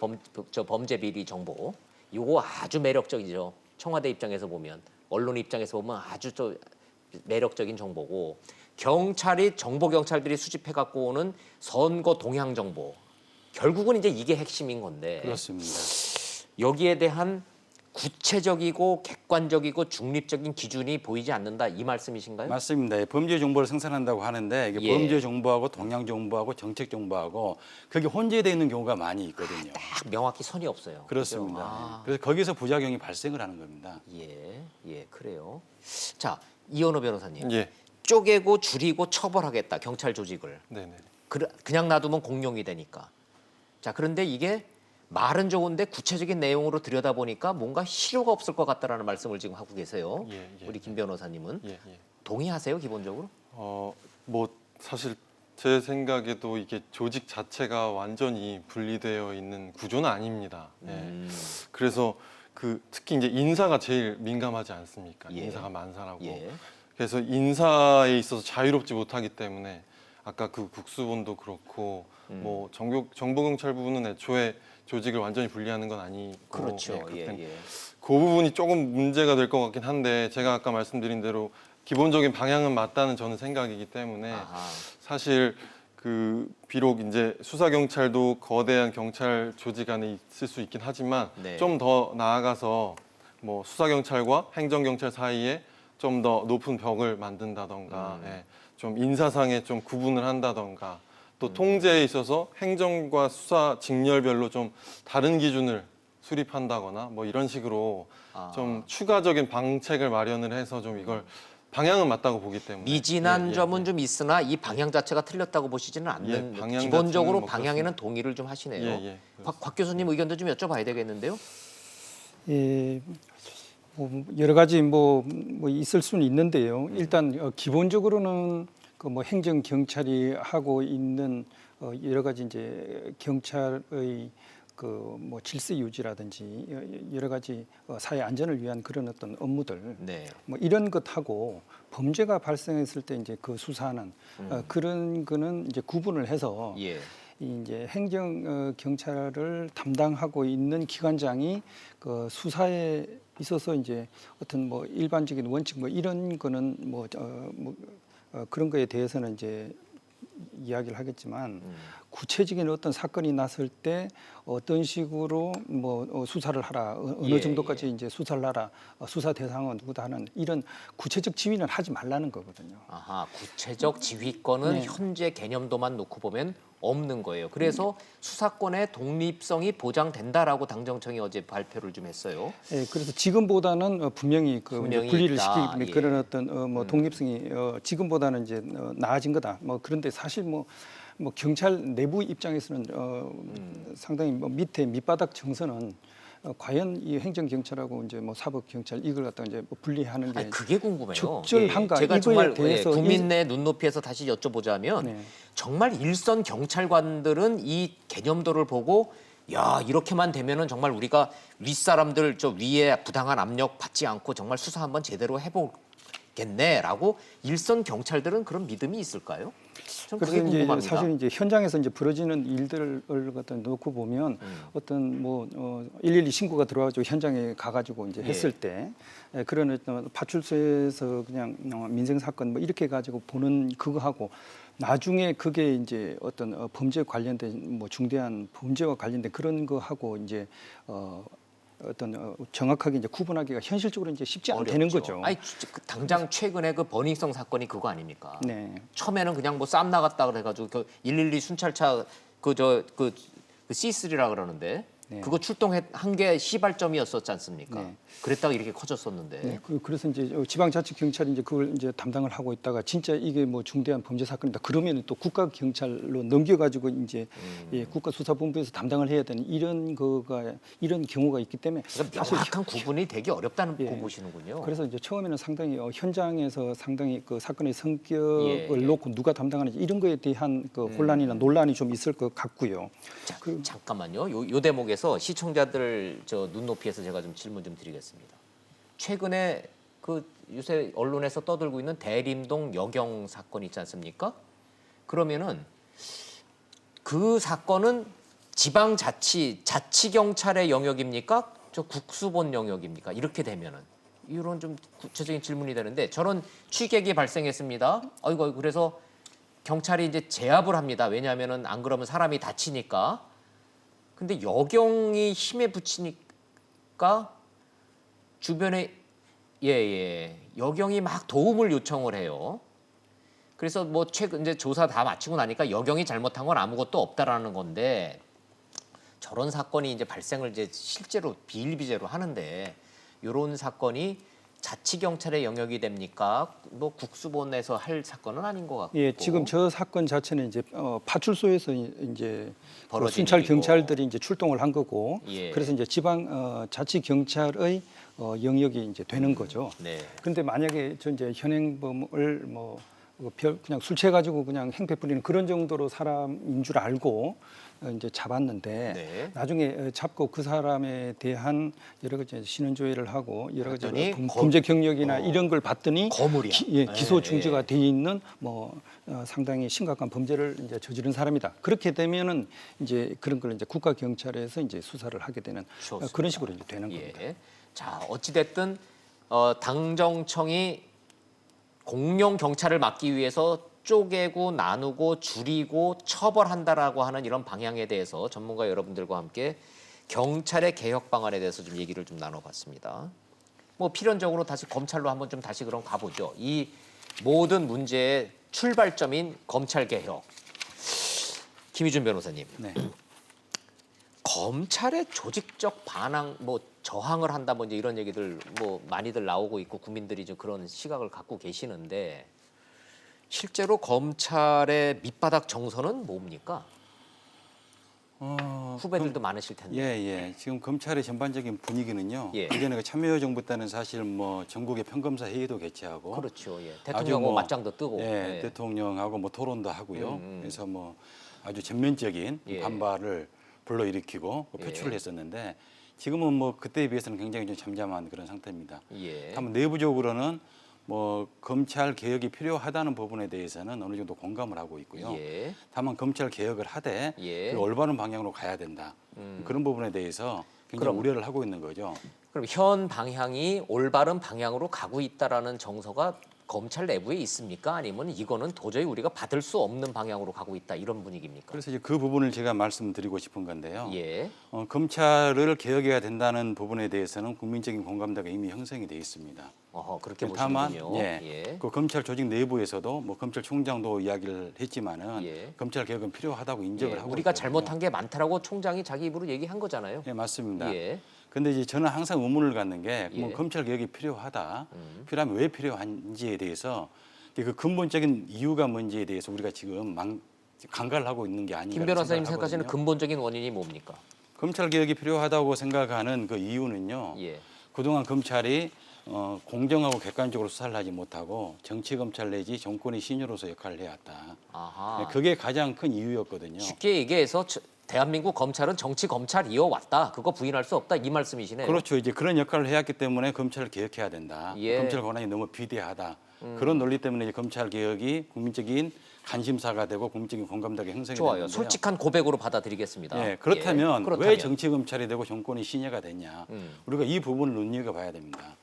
범죄 비리 정보, 이거 아주 매력적이죠. 청와대 입장에서 보면, 언론 입장에서 보면 아주 매력적인 정보고, 경찰이 정보 경찰들이 수집해 갖고 오는 선거 동향 정보, 결국은 이제 이게 핵심인 건데. 그렇습니다. 여기에 대한 구체적이고 객관적이고 중립적인 기준이 보이지 않는다 이 말씀이신가요? 맞습니다. 범죄 정보를 생산한다고 하는데 이게 예. 범죄 정보하고 동향 정보하고 정책 정보하고 그게 혼재되어 있는 경우가 많이 있거든요. 딱 명확히 선이 없어요. 그렇습니다. 그죠? 아, 그래서 거기서 부작용이 발생을 하는 겁니다. 예, 그래요. 자, 이현호 변호사님. 예, 쪼개고 줄이고 처벌하겠다 경찰 조직을. 네네. 그냥 놔두면 공룡이 되니까. 자, 그런데 이게 말은 좋은데 구체적인 내용으로 들여다보니까 뭔가 실효가 없을 것 같다라는 말씀을 지금 하고 계세요. 예, 예. 우리 김 변호사님은 예, 예. 동의하세요 기본적으로? 뭐 사실 제 생각에도 이게 조직 자체가 완전히 분리되어 있는 구조는 아닙니다. 예. 그래서 특히 이제 인사가 제일 민감하지 않습니까? 예. 인사가 만사라고. 예. 그래서 인사에 있어서 자유롭지 못하기 때문에 아까 그 국수본도 그렇고 뭐 정보경찰부는 애초에 조직을 완전히 분리하는 건 아니고 그렇죠. 예, 예. 그 부분이 조금 문제가 될 것 같긴 한데 제가 아까 말씀드린 대로 기본적인 방향은 맞다는 저는 생각이기 때문에 아하. 사실 비록 이제 수사 경찰도 거대한 경찰 조직 안에 있을 수 있긴 하지만 네. 좀 더 나아가서 뭐 수사 경찰과 행정 경찰 사이에 좀 더 높은 벽을 만든다던가 예, 좀 인사상에 좀 구분을 한다던가 또 통제에 있어서 행정과 수사 직렬별로 좀 다른 기준을 수립한다거나 뭐 이런 식으로 좀 추가적인 방책을 마련을 해서 좀 이걸 방향은 맞다고 보기 때문에 미진한 예, 점은 좀 있으나 이 방향 자체가 틀렸다고 보시지는 않는 예, 방향 기본적으로 자체는 뭐 방향에는 동의를 좀 하시네요. 예, 곽 교수님 의견도 좀 여쭤봐야 되겠는데요. 예, 뭐 여러 가지 뭐 있을 수는 있는데요. 일단 기본적으로는 그 뭐 행정 경찰이 하고 있는 여러 가지 이제 경찰의 그 뭐 질서 유지라든지 여러 가지 사회 안전을 위한 그런 어떤 업무들 네. 뭐 이런 것하고 범죄가 발생했을 때 이제 그 수사하는 그런 거는 이제 구분을 해서 예. 이제 행정 경찰을 담당하고 있는 기관장이 그 수사에 있어서 이제 어떤 뭐 일반적인 원칙 뭐 이런 거는 그런 거에 대해서는 이제 이야기를 하겠지만 구체적인 어떤 사건이 났을 때 어떤 식으로 뭐 수사를 하라 어느 예, 정도까지 이제 수사를 하라 수사 대상은 누구다 하는 이런 구체적 지휘는 하지 말라는 거거든요. 아하, 구체적 지휘권은 네. 현재 개념도만 놓고 보면 없는 거예요. 그래서 수사권의 독립성이 보장된다라고 당정청이 어제 발표를 좀 했어요. 예, 그래서 지금보다는 분명히 그 이제 분명히 분리를 있다. 시키기 예. 그런 어떤 뭐 독립성이 지금보다는 이제 나아진 거다. 뭐 그런데 사실 뭐 경찰 내부 입장에서는 상당히 뭐 밑바닥 정서는 과연 이 행정 경찰하고 이제 뭐 사법 경찰 이걸 갖다가 이제 뭐 분리하는 게 아니, 그게 궁금해요. 적절한가? 제가 이거에 정말 대해서 국민 내 눈높이에서 다시 여쭤보자면 네. 정말 일선 경찰관들은 이 개념도를 보고 야 이렇게만 되면은 정말 우리가 윗사람들 저 위에 부당한 압력 받지 않고 정말 수사 한번 제대로 해보겠네라고 일선 경찰들은 그런 믿음이 있을까요? 좀 그게 그래서 이제 궁금합니다. 사실 이제 현장에서 이제 벌어지는 일들을 갖다 놓고 보면 어떤 뭐 112 신고가 들어와가지고 현장에 가가지고 이제 했을 때 그런 어떤 파출소에서 그냥 민생 사건 뭐 이렇게 가지고 보는 그거하고 나중에 그게 이제 어떤 범죄 관련된 뭐 중대한 범죄와 관련된 그런 거하고 이제 어떤 정확하게 이제 구분하기가 현실적으로 이제 쉽지 않다는 거죠. 아니 당장 최근에 그 버닝썬 사건이 그거 아닙니까? 네. 처음에는 그냥 뭐 쌈 나갔다 그래가지고 그 112 순찰차 그 C3라 그러는데 네. 그거 출동한 게 시발점이었었지 않습니까? 네. 그랬다가 이렇게 커졌었는데. 네, 그래서 이제 지방자치경찰이 이제 그걸 이제 담당을 하고 있다가 진짜 이게 뭐 중대한 범죄 사건이다. 그러면 또 국가경찰로 넘겨가지고 이제 국가수사본부에서 담당을 해야 되는 이런 경우가 있기 때문에 그러니까 명확한 구분이 되게 어렵다는 거 보시는군요. 그래서 이제 처음에는 상당히 현장에서 상당히 그 사건의 성격을 예. 놓고 누가 담당하는지 이런 거에 대한 그 혼란이나 논란이 좀 있을 것 같고요. 자, 잠깐만요. 요 대목에서 시청자들 저 눈높이에서 제가 좀 질문 좀 드리겠습니다. 최근에 그 요새 언론에서 떠들고 있는 대림동 여경 사건 있지 않습니까? 그러면은 그 사건은 자치경찰의 영역입니까? 저 국수본 영역입니까? 이렇게 되면은 이런 좀 구체적인 질문이 되는데 저런 취객이 발생했습니다. 아이고 그래서 경찰이 이제 제압을 합니다. 왜냐하면은 안 그러면 사람이 다치니까. 근데 여경이 힘에 붙이니까 주변에 여경이 막 도움을 요청을 해요. 그래서 뭐 최근 이제 조사 다 마치고 나니까 여경이 잘못한 건 아무것도 없다라는 건데 저런 사건이 이제 발생을 이제 실제로 비일비재로 하는데 이런 사건이 자치경찰의 영역이 됩니까? 뭐 국수본에서 할 사건은 아닌 것 같고. 예, 지금 저 사건 자체는 이제 파출소에서 이제 벌어진 순찰 일이고. 경찰들이 이제 출동을 한 거고, 예. 그래서 이제 지방 자치 경찰의 영역이 이제 되는 거죠. 네. 그런데 만약에 저 이제 현행범을 뭐 그냥 술 취해가지고 그냥 행패 부리는 그런 정도로 사람인 줄 알고 이제 잡았는데 네. 나중에 잡고 그 사람에 대한 여러 가지 신원조회를 하고 여러 가지 봤더니 범죄 경력이나 이런 걸 봤더니 거물이야. 기소 중지가 돼 있는 상당히 심각한 범죄를 이제 저지른 사람이다. 그렇게 되면은 이제 그런 걸 이제 국가 경찰에서 이제 수사를 하게 되는 좋습니다. 그런 식으로 이제 되는 겁니다. 예. 자, 어찌 됐든 당정청이 공룡 경찰을 막기 위해서 쪼개고 나누고 줄이고 처벌한다라고 하는 이런 방향에 대해서 전문가 여러분들과 함께 경찰의 개혁 방안에 대해서 좀 얘기를 좀 나눠봤습니다. 뭐 필연적으로 다시 검찰로 한번 좀 다시 그럼 가보죠. 이 모든 문제의 출발점인 검찰 개혁. 김희준 변호사님. 네. 검찰의 조직적 반항, 뭐 저항을 한다, 뭐 이제 이런 얘기들 뭐 많이들 나오고 있고 국민들이 좀 그런 시각을 갖고 계시는데 실제로 검찰의 밑바닥 정서는 뭡니까? 후배들도 많으실 텐데. 예. 지금 검찰의 전반적인 분위기는요. 예. 그전에 그 참여정부 때는 사실 뭐 전국의 평검사 회의도 개최하고 그렇죠. 예. 아주 대통령하고 맞짱도 뜨고. 예, 예. 대통령하고 뭐 토론도 하고요. 음. 그래서 뭐 아주 전면적인 예. 반발을 불러일으키고 예. 표출을 했었는데 지금은 뭐 그때에 비해서는 굉장히 좀 잠잠한 그런 상태입니다. 예. 다만 내부적으로는 뭐 검찰 개혁이 필요하다는 부분에 대해서는 어느 정도 공감을 하고 있고요. 예. 다만 검찰 개혁을 하되 예. 그 올바른 방향으로 가야 된다. 그런 부분에 대해서 굉장히 그럼- 우려를 하고 있는 거죠. 그럼 현 방향이 올바른 방향으로 가고 있다라는 정서가 검찰 내부에 있습니까? 아니면 이거는 도저히 우리가 받을 수 없는 방향으로 가고 있다 이런 분위기입니까? 그래서 이제 그 부분을 제가 말씀드리고 싶은 건데요. 예. 검찰을 개혁해야 된다는 부분에 대해서는 국민적인 공감대가 이미 형성이 돼 있습니다. 그렇게 다만 보시는군요. 예. 그 검찰 조직 내부에서도 뭐 검찰총장도 이야기를 했지만은 예. 검찰 개혁은 필요하다고 인정을 예. 하고 우리가 있거든요. 잘못한 게 많다라고 총장이 자기 입으로 얘기한 거잖아요. 예, 맞습니다. 예. 근데 이제 저는 항상 의문을 갖는 게 예. 뭐 검찰 개혁이 필요하다. 필요하면 왜 필요한지에 대해서 그 근본적인 이유가 뭔지에 대해서 우리가 지금 간과를 하고 있는 게 아닌가. 김 변호사님 생각을 생각하시는 하거든요. 근본적인 원인이 뭡니까? 검찰 개혁이 필요하다고 생각하는 그 이유는요. 예. 그동안 검찰이 공정하고 객관적으로 수사를 하지 못하고 정치 검찰 내지 정권의 신여로서 역할을 해왔다. 아하. 그게 가장 큰 이유였거든요. 쉽게 얘기해서 대한민국 검찰은 정치 검찰 이어왔다. 그거 부인할 수 없다. 이 말씀이시네요. 그렇죠. 이제 그런 역할을 해왔기 때문에 검찰을 개혁해야 된다. 예. 검찰 권한이 너무 비대하다. 그런 논리 때문에 이제 검찰 개혁이 국민적인 관심사가 되고 국민적인 공감대가 형성이 좋아요. 되는데요. 솔직한 고백으로 받아들이겠습니다. 예, 그렇다면 예, 왜 정치 검찰이 되고 정권이 신여가 됐냐? 음. 우리가 이 부분을 눈여겨봐야 됩니다.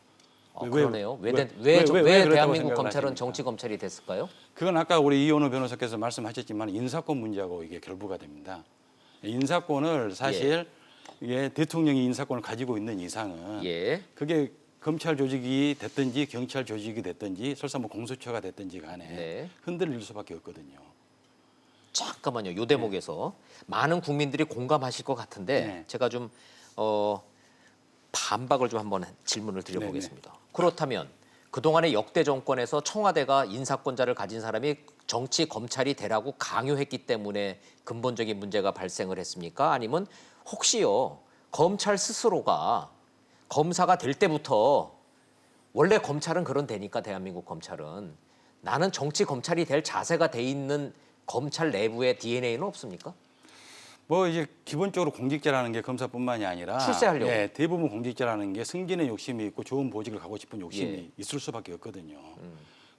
그러네요. 왜 그렇다고 대한민국 생각을 검찰은 하십니까? 정치 검찰이 됐을까요? 그건 아까 우리 이현우 변호사께서 말씀하셨지만 인사권 문제하고 이게 결부가 됩니다. 인사권을 사실 이게 대통령이 인사권을 가지고 있는 이상은 예. 그게 검찰 조직이 됐든지 경찰 조직이 됐든지 설사 뭐 공수처가 됐든지 간에 네. 흔들릴 수밖에 없거든요. 잠깐만요. 요 대목에서 많은 국민들이 공감하실 것 같은데 네. 제가 좀 반박을 좀 한번 질문을 드려보겠습니다. 그렇다면 그동안의 역대 정권에서 청와대가 인사권자를 가진 사람이 정치 검찰이 되라고 강요했기 때문에 근본적인 문제가 발생을 했습니까? 아니면 혹시요 검찰 스스로가 검사가 될 때부터 원래 검찰은 그런 데니까 대한민국 검찰은 나는 정치 검찰이 될 자세가 돼 있는 검찰 내부의 DNA는 없습니까? 뭐 이제 기본적으로 공직자라는 게 검사뿐만이 아니라 출세하려고. 예, 대부분 공직자라는 게 승진의 욕심이 있고 좋은 보직을 가고 싶은 욕심이 예. 있을 수밖에 없거든요.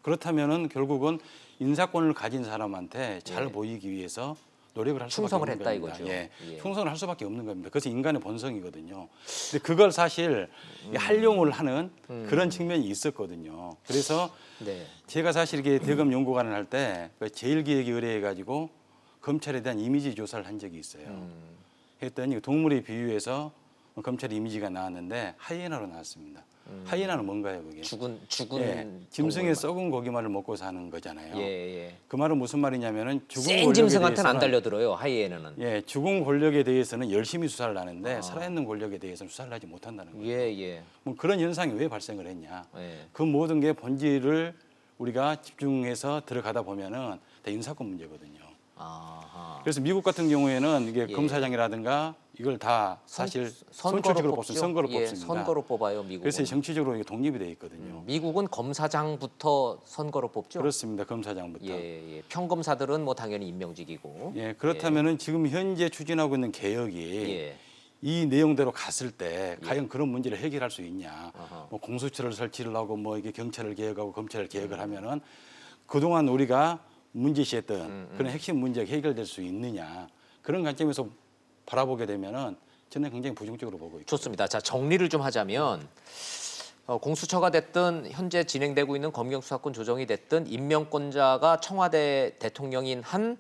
그렇다면은 결국은 인사권을 가진 사람한테 잘 예. 보이기 위해서 노력을 할 수밖에 충성을 없는 했다 겁니다. 이거죠. 예. 예. 충성을 할 수밖에 없는 겁니다. 그것이 인간의 본성이거든요. 근데 그걸 사실 활용을 하는 그런 측면이 있었거든요. 그래서 네. 제가 사실 이게 대검 연구관을 할 때 제일기획에 의뢰해가지고 검찰에 대한 이미지 조사를 한 적이 있어요. 했더니 동물에 비유해서 검찰 이미지가 나왔는데 하이에나로 나왔습니다. 하이에나는 뭔가요, 그게? 죽은 예, 짐승의 썩은 고기말을 먹고 사는 거잖아요. 예. 그 말은 무슨 말이냐면은 죽은 센 권력에 짐승한테는 안 대해서는 달려들어요. 하이에나는. 예, 죽은 권력에 대해서는 열심히 수사를 하는데 살아있는 권력에 대해서는 수사를 하지 못한다는 거예요. 예. 뭐 그런 현상이 왜 발생을 했냐? 예. 그 모든 게 본질을 우리가 집중해서 들어가다 보면은 다 인사권 문제거든요. 아하. 그래서 미국 같은 경우에는 이게 예. 검사장이라든가 이걸 다 사실 선출직으로 뽑습니다. 선거로 예, 뽑습니다. 선거로 뽑아요, 미국은. 그래서 정치적으로 이게 독립이 돼 있거든요. 미국은 검사장부터 선거로 뽑죠. 그렇습니다. 검사장부터. 예, 예. 평검사들은 뭐 당연히 임명직이고. 예, 그렇다면은 지금 현재 추진하고 있는 개혁이 예. 이 내용대로 갔을 때 과연 그런 문제를 해결할 수 있냐? 아하. 뭐 공수처를 설치를 하고 뭐 이게 경찰을 개혁하고 검찰을 개혁을 하면은 그동안 우리가 문제시했던 그런 핵심 문제가 해결될 수 있느냐? 그런 관점에서 바라보게 되면은 저는 굉장히 부정적으로 보고 있고. 좋습니다. 자, 정리를 좀 하자면 공수처가 됐든 현재 진행되고 있는 검경수사권 조정이 됐든 임명권자가 청와대 대통령인 한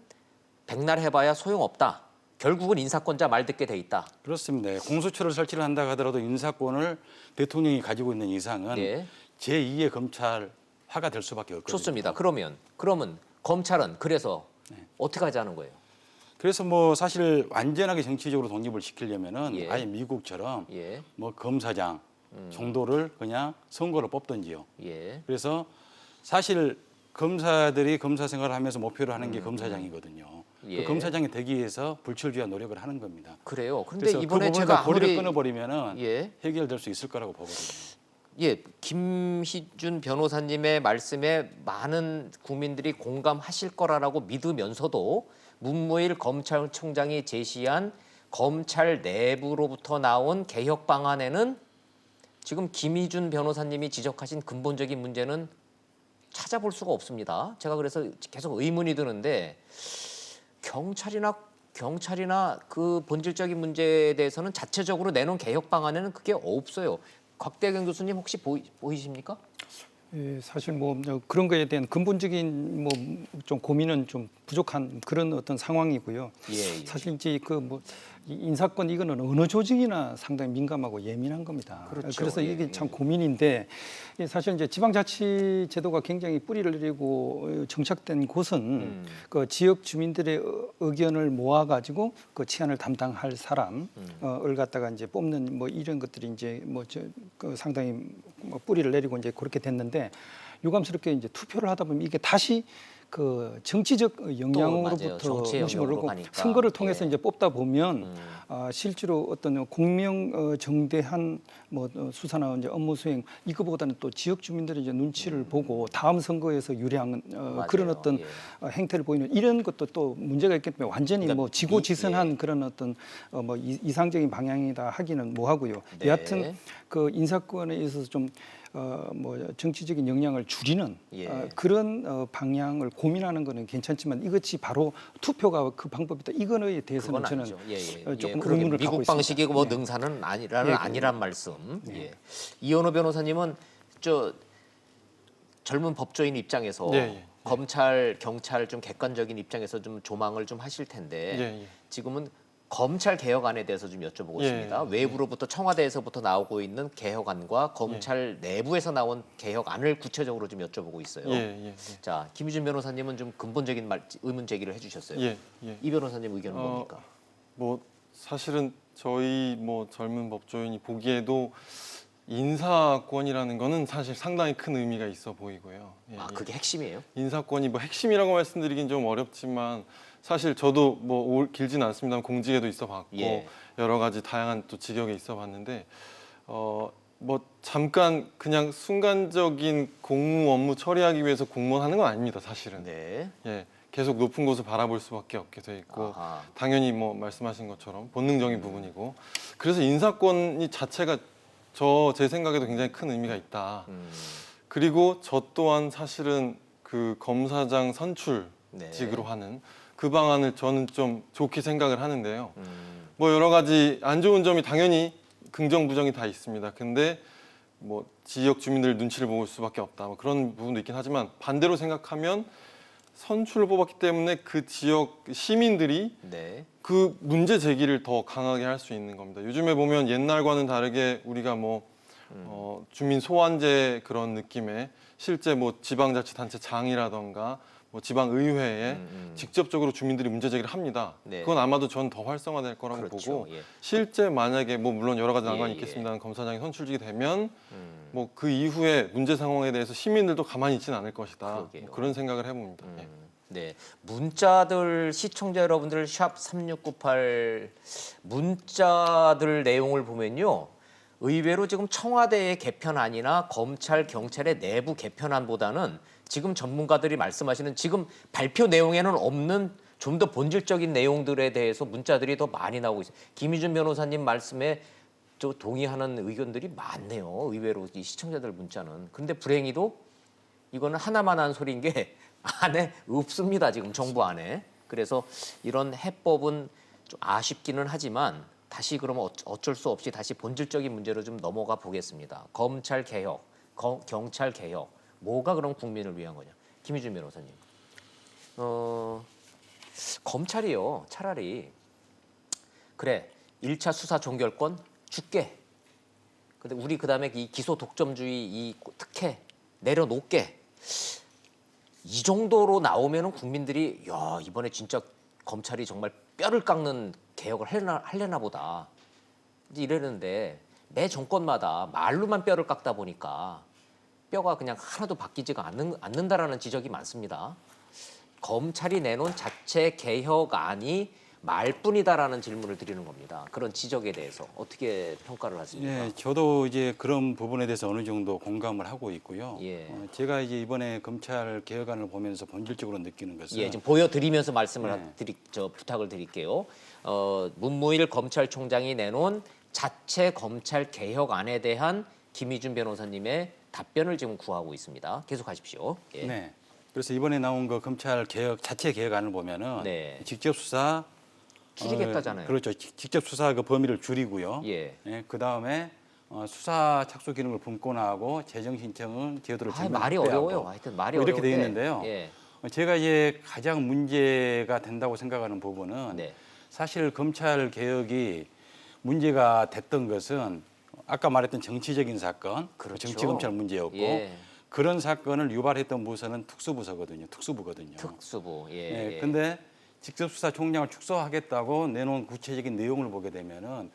백날 해봐야 소용없다. 결국은 인사권자 말 듣게 돼 있다. 그렇습니다. 공수처를 설치를 한다 하더라도 인사권을 대통령이 가지고 있는 이상은 예. 제2의 검찰화가 될 수밖에 없거든요. 좋습니다. 그러면 검찰은 그래서 어떻게 하자는 거예요? 그래서 뭐 사실 완전하게 정치적으로 독립을 시키려면은 예. 아예 미국처럼 예. 뭐 검사장 정도를 그냥 선거로 뽑든지요. 예. 그래서 사실 검사들이 검사 생활을 하면서 목표로 하는 게 검사장이거든요. 예. 그 검사장이 되기 위해서 불철주야 노력을 하는 겁니다. 그래요. 그런데 그래서 이번에 그 부분에서 제가 고리를 아무리 끊어버리면은 예. 해결될 수 있을 거라고 보거든요. 예, 김희준 변호사님의 말씀에 많은 국민들이 공감하실 거라고 믿으면서도 문무일 검찰총장이 제시한 검찰 내부로부터 나온 개혁 방안에는 지금 김희준 변호사님이 지적하신 근본적인 문제는 찾아볼 수가 없습니다. 제가 그래서 계속 의문이 드는데 경찰이나 그 본질적인 문제에 대해서는 자체적으로 내놓은 개혁 방안에는 그게 없어요. 곽대경 교수님 혹시 보이십니까? 예, 사실 뭐 그런 거에 대한 근본적인 뭐 좀 고민은 좀 부족한 그런 어떤 상황이고요. 예, 예. 사실 이제 그 뭐 인사권 이거는 어느 조직이나 상당히 민감하고 예민한 겁니다. 그렇죠. 그래서 예, 이게 참 고민인데 사실 이제 지방자치 제도가 굉장히 뿌리를 내리고 정착된 곳은 그 지역 주민들의 의견을 모아가지고 그 치안을 담당할 사람을 갖다가 이제 뽑는 뭐 이런 것들이 이제 그 상당히 뭐 뿌리를 내리고 이제 그렇게 됐는데 유감스럽게 이제 투표를 하다 보면 이게 다시 그 정치적 맞아요. 영향으로부터 정치의 무심을 영역으로 하고 가니까. 선거를 통해서 예. 이제 뽑다 보면 실제로 어떤 공명 정대한 뭐 수사나 이제 업무 수행 이거보다는 또 지역 주민들이 이제 눈치를 보고 다음 선거에서 유리한 그런 어떤 예. 행태를 보이는 이런 것도 또 문제가 있기 때문에 완전히 그러니까 뭐 지고지선한 예. 그런 어떤 뭐 이상적인 방향이다 하기는 뭐하고요. 네. 여하튼 그 인사권에 있어서 좀 뭐 정치적인 영향을 줄이는 예. 그런 방향을 고민하는 거는 괜찮지만 이것이 바로 투표가 그 방법이다. 이거에 대해서는 그건 저는 아니죠. 예, 예. 조금 그러게 의문을 미국 갖고 방식이 있습니다. 뭐 네. 능사는 예, 아니란 말씀. 예. 이현호 변호사님은 저 젊은 법조인 입장에서 예, 예. 검찰, 경찰 좀 객관적인 입장에서 좀 조망을 좀 하실 텐데 예, 예. 지금은 검찰 개혁안에 대해서 좀 여쭤보고 예, 있습니다. 예. 외부로부터 청와대에서부터 나오고 있는 개혁안과 검찰 내부에서 나온 개혁안을 구체적으로 좀 여쭤보고 있어요. 예. 자, 김희준 변호사님은 좀 근본적인 의문 제기를 해주셨어요. 예. 이 변호사님 의견은 어, 뭡니까? 뭐 사실은 저희 뭐 젊은 법조인이 보기에도 인사권이라는 거는 사실 상당히 큰 의미가 있어 보이고요. 예, 아, 예. 그게 핵심이에요? 인사권이 뭐 핵심이라고 말씀드리긴 좀 어렵지만 사실 저도 뭐 길진 않습니다만 공직에도 있어봤고 예. 여러 가지 다양한 또 직역에 있어봤는데 뭐 잠깐 그냥 순간적인 공무 업무 처리하기 위해서 공무원하는 건 아닙니다. 사실은. 네. 예, 계속 높은 곳을 바라볼 수밖에 없게 돼 있고 아하. 당연히 뭐 말씀하신 것처럼 본능적인 부분이고 그래서 인사권이 자체가 제 생각에도 굉장히 큰 의미가 있다. 그리고 저 또한 사실은 그 검사장 선출직으로 네. 하는 그 방안을 저는 좀 좋게 생각을 하는데요. 뭐 여러 가지 안 좋은 점이 당연히 긍정 부정이 다 있습니다. 근데 뭐 지역 주민들 눈치를 볼 수밖에 없다. 뭐 그런 부분도 있긴 하지만 반대로 생각하면 선출을 뽑았기 때문에 그 지역 시민들이 네. 그 문제 제기를 더 강하게 할 수 있는 겁니다. 요즘에 보면 옛날과는 다르게 우리가 뭐 주민 소환제 그런 느낌의 실제 뭐 지방자치단체장이라던가 뭐 지방의회에 직접적으로 주민들이 문제 제기를 합니다. 네. 그건 아마도 전 더 활성화될 거라고 그렇죠. 보고 예. 실제 만약에 뭐 물론 여러 가지 난관이 예, 예. 있겠습니다만 검사장이 선출직이 되면 뭐 그 이후에 문제 상황에 대해서 시민들도 가만히 있지는 않을 것이다. 그러게요. 뭐 그런 생각을 해봅니다. 예. 네, 문자들 시청자 여러분들 샵 3698 문자들 내용을 보면요. 의외로 지금 청와대의 개편안이나 검찰 경찰의 내부 개편안보다는 지금 전문가들이 말씀하시는 지금 발표 내용에는 없는 좀 더 본질적인 내용들에 대해서 문자들이 더 많이 나오고 있어요. 김희준 변호사님 말씀에 저 동의하는 의견들이 많네요. 의외로 이 시청자들 문자는. 근데 불행히도 이거는 하나만 한 소리인 게 안에 없습니다. 지금 정부 안에. 그래서 이런 해법은 좀 아쉽기는 하지만 다시 그러면 어쩔 수 없이 다시 본질적인 문제로 좀 넘어가 보겠습니다. 검찰 개혁, 경찰 개혁, 뭐가 그럼 국민을 위한 거냐? 김희준 변호사님. 검찰이요. 차라리 그래 1차 수사 종결권 줄게. 근데 우리 그다음에 이 기소 독점주의 이 특혜 내려놓게. 이 정도로 나오면은 국민들이 야 이번에 진짜 검찰이 정말 뼈를 깎는 개혁을 할래나 보다 이제 이러는데 매 정권마다 말로만 뼈를 깎다 보니까 뼈가 그냥 하나도 바뀌지가 않는다라는 지적이 많습니다. 검찰이 내놓은 자체 개혁안이 말뿐이다라는 질문을 드리는 겁니다. 그런 지적에 대해서 어떻게 평가를 하십니까? 예, 저도 이제 그런 부분에 대해서 어느 정도 공감을 하고 있고요. 예. 제가 이제 이번에 검찰 개혁안을 보면서 본질적으로 느끼는 것은 예, 지금 보여드리면서 말씀을 네. 부탁을 드릴게요. 문무일 검찰총장이 내놓은 자체 검찰 개혁안에 대한 김희준 변호사님의 답변을 지금 구하고 있습니다. 계속하십시오. 예. 네. 그래서 이번에 나온 그 검찰 개혁 자체 개혁안을 보면은 네. 직접 수사 줄이겠다잖아요. 그렇죠. 직접 수사 그 범위를 줄이고요. 예. 그 다음에 수사 착수 기능을 분권하고 재정 신청은 제도를 말이 어려워요. 하여튼 말이 이렇게 어려운데. 돼 있는데요. 예. 제가 이제 가장 문제가 된다고 생각하는 부분은 네. 사실 검찰 개혁이 문제가 됐던 것은 아까 말했던 정치적인 사건, 그렇죠. 정치 검찰 문제였고 예. 그런 사건을 유발했던 부서는 특수부거든요. 특수부. 예. 예. 근데 직접 수사 총장을 축소하겠다고 내놓은 구체적인 내용을 보게 되면은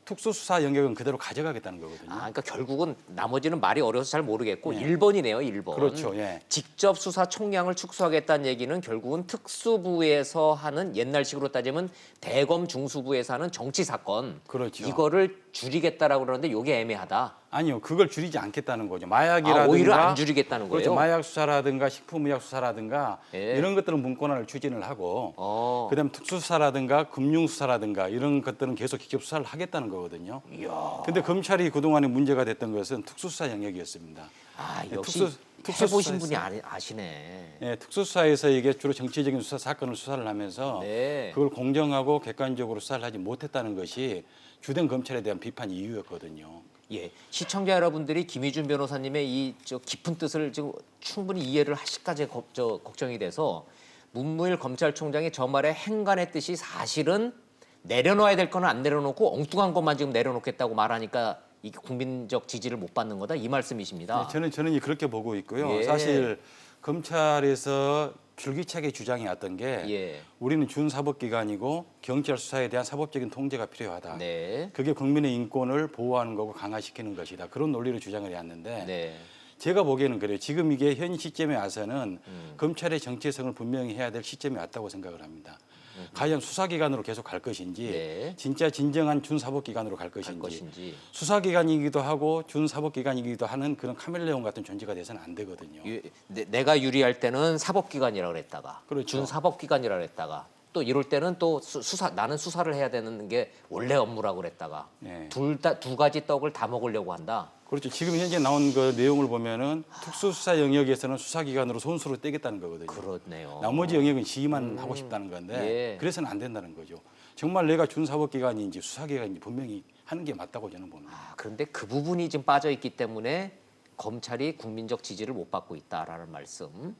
특수수사 영역은 그대로 가져가겠다는 거거든요. 그러니까 결국은 나머지는 말이 어려서 잘 모르겠고 예. 1번이네요. 1번. 그렇죠. 예. 직접 수사 총량을 축소하겠다는 얘기는 결국은 특수부에서 하는 옛날식으로 따지면 대검 중수부에서 하는 정치 사건. 그렇죠. 이거를 줄이겠다라고 그러는데 이게 애매하다. 아니요, 그걸 줄이지 않겠다는 거죠. 마약이라든가 오히려 안 줄이겠다는 거예요. 그렇죠. 마약 수사라든가 식품의약 수사라든가 예. 이런 것들은 문권화를 추진을 하고 그다음 특수수사라든가 금융수사라든가 이런 것들은 계속 직접 수사를 하겠다는 거거든요. 근데 검찰이 그동안에 문제가 됐던 것은 특수수사 영역이었습니다. 역시 특수수사에서- 해보신 분이 아시네. 예, 특수수사에서 이게 주로 정치적인 사건을 수사를 하면서 네. 그걸 공정하고 객관적으로 수사를 하지 못했다는 것이 주된 검찰에 대한 비판 이유였거든요. 예, 시청자 여러분들이 김희준 변호사님의 이 깊은 뜻을 지금 충분히 이해를 하실까지 걱정이 돼서 문무일 검찰총장이 저 말에 행간의 뜻이 사실은 내려놓아야 될 거는 안 내려놓고 엉뚱한 것만 지금 내려놓겠다고 말하니까 이게 국민적 지지를 못 받는 거다 이 말씀이십니다. 네, 저는 그렇게 보고 있고요. 예. 사실 검찰에서 줄기차게 주장해 왔던 게 예. 우리는 준사법기관이고 경찰 수사에 대한 사법적인 통제가 필요하다. 네. 그게 국민의 인권을 보호하는 거고 강화시키는 것이다. 그런 논리로 주장을 해왔는데 네. 제가 보기에는 그래요. 지금 이게 현 시점에 와서는 검찰의 정체성을 분명히 해야 될 시점이 왔다고 생각을 합니다. 과연 수사기관으로 계속 갈 것인지 네. 진짜 진정한 준사법기관으로 갈 것인지, 것인지. 수사기관이기도 하고 준사법기관이기도 하는 그런 카멜레온 같은 존재가 돼서는 안 되거든요. 내가 유리할 때는 사법기관이라고 그랬다가 그렇죠. 준사법기관이라고 그랬다가 또 이럴 때는 또 나는 수사를 해야 되는 게 원래 업무라고 그랬다가 네. 두 가지 떡을 다 먹으려고 한다. 그렇죠. 지금 현재 나온 그 내용을 보면은 특수수사 영역에서는 수사기관으로 손수로 떼겠다는 거거든요. 그렇네요. 나머지 영역은 지휘만 하고 싶다는 건데 예. 그래서는 안 된다는 거죠. 정말 내가 준사법기관인지 수사기관인지 분명히 하는 게 맞다고 저는 봅니다. 그런데 그 부분이 지금 빠져 있기 때문에 검찰이 국민적 지지를 못 받고 있다라는 말씀.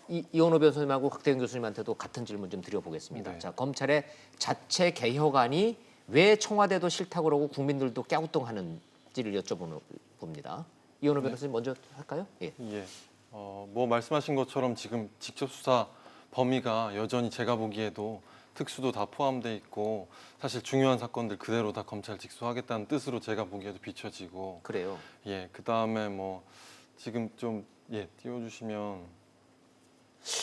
이원호 변호사님하고 박대경 교수님한테도 같은 질문 좀 드려보겠습니다. 네. 자, 검찰의 자체 개혁안이 왜 청와대도 싫다고 그러고 국민들도 깨우뚱하는지를 여쭤봅니다. 이원호 변호사님 먼저 할까요? 예. 예. 뭐 말씀하신 것처럼 지금 직접 수사 범위가 여전히 제가 보기에도 특수도 다 포함돼 있고 사실 중요한 사건들 그대로 다 검찰 직수하겠다는 뜻으로 제가 보기에도 비춰지고 그래요. 예. 그다음에 뭐 지금 좀 띄워주시면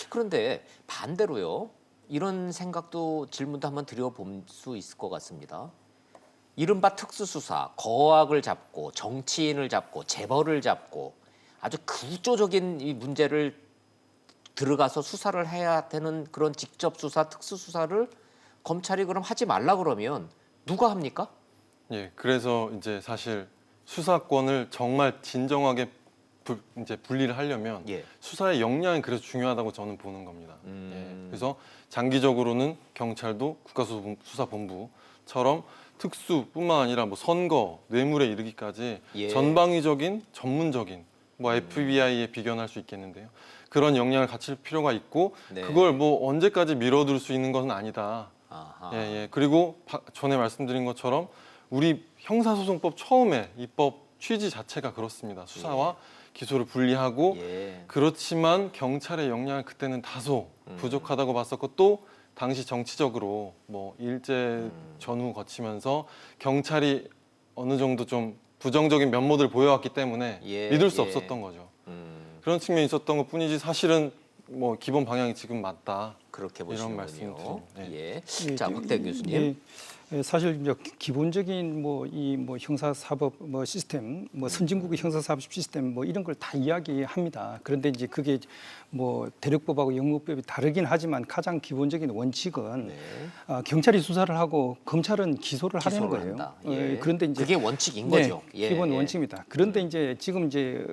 그런데 반대로요. 이런 생각도 질문도 한번 드려볼 수 있을 것 같습니다. 이른바 특수수사, 거악을 잡고 정치인을 잡고 재벌을 잡고 아주 구조적인 이 문제를 들어가서 수사를 해야 되는 그런 직접 수사, 특수수사를 검찰이 그럼 하지 말라 그러면 누가 합니까? 예, 그래서 이제 사실 수사권을 정말 진정하게 이제 분리를 하려면 예. 수사의 역량이 그래서 중요하다고 저는 보는 겁니다. 예, 그래서 장기적으로는 경찰도 국가수사본부처럼 특수뿐만 아니라 뭐 선거, 뇌물에 이르기까지 예. 전방위적인 전문적인 뭐 FBI에 비견할 수 있겠는데요. 그런 역량을 갖출 필요가 있고 네. 그걸 뭐 언제까지 미뤄둘 수 있는 것은 아니다. 아하. 예, 예. 그리고 전에 말씀드린 것처럼 우리 형사소송법 처음에 입법 취지 자체가 그렇습니다. 수사와 기소를 분리하고 예. 그렇지만 경찰의 역량은 그때는 다소 부족하다고 봤었고 또 당시 정치적으로 뭐 일제 전후 거치면서 경찰이 어느 정도 좀 부정적인 면모들을 보여왔기 때문에 예, 믿을 수 예. 없었던 거죠. 그런 측면이 있었던 것뿐이지 사실은 뭐 기본 방향이 지금 맞다. 그렇게 이런 보시는군요. 말씀을 드립니다. 예. 예, 자, 박대기 교수님. 예, 사실 이제 기본적인 뭐 이 뭐 형사사법 뭐 시스템, 뭐 선진국의 형사사법 시스템 뭐 이런 걸 다 이야기합니다. 그런데 이제 그게 뭐 대륙법하고 영국법이 다르긴 하지만 가장 기본적인 원칙은 네. 경찰이 수사를 하고 검찰은 기소를 하는 기소를 거예요. 한다. 예. 그런데 이제 그게 원칙인 네, 거죠. 예, 기본 예. 원칙입니다. 그런데 이제 지금 이제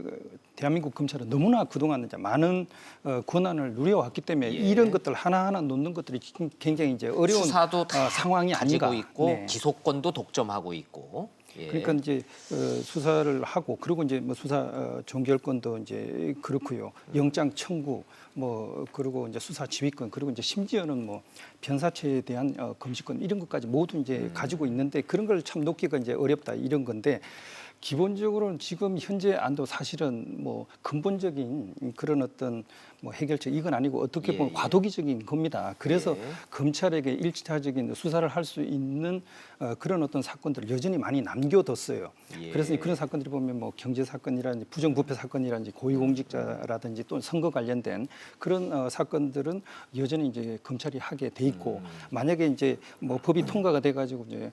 대한민국 검찰은 너무나 그동안 이제 많은 권한을 누려왔기 때문에 예. 이런 것들 하나하나 놓는 것들이 굉장히 이제 어려운 수사도 다 상황이 가지고 아닌가. 있고 네. 기소권도 독점하고 있고. 예. 그러니까 이제 수사를 하고 그리고 이제 뭐 수사 종결권도 이제 그렇고요. 영장 청구 뭐 그리고 이제 수사 지휘권 그리고 이제 심지어는 뭐 변사체에 대한 검시권 이런 것까지 모두 이제 가지고 있는데 그런 걸 참 놓기가 이제 어렵다 이런 건데 기본적으로는 지금 현재 안도 사실은 뭐 근본적인 그런 어떤 뭐 해결책 이건 아니고 어떻게 보면 예. 과도기적인 겁니다. 그래서 예. 검찰에게 일차적인 수사를 할 수 있는 그런 어떤 사건들을 여전히 많이 남겨뒀어요. 예. 그래서 그런 사건들이 보면 뭐 경제 사건이라든지 부정부패 사건이라든지 고위공직자라든지 또 선거 관련된 그런 사건들은 여전히 이제 검찰이 하게 돼 있고 만약에 이제 뭐 법이 통과가 돼가지고 이제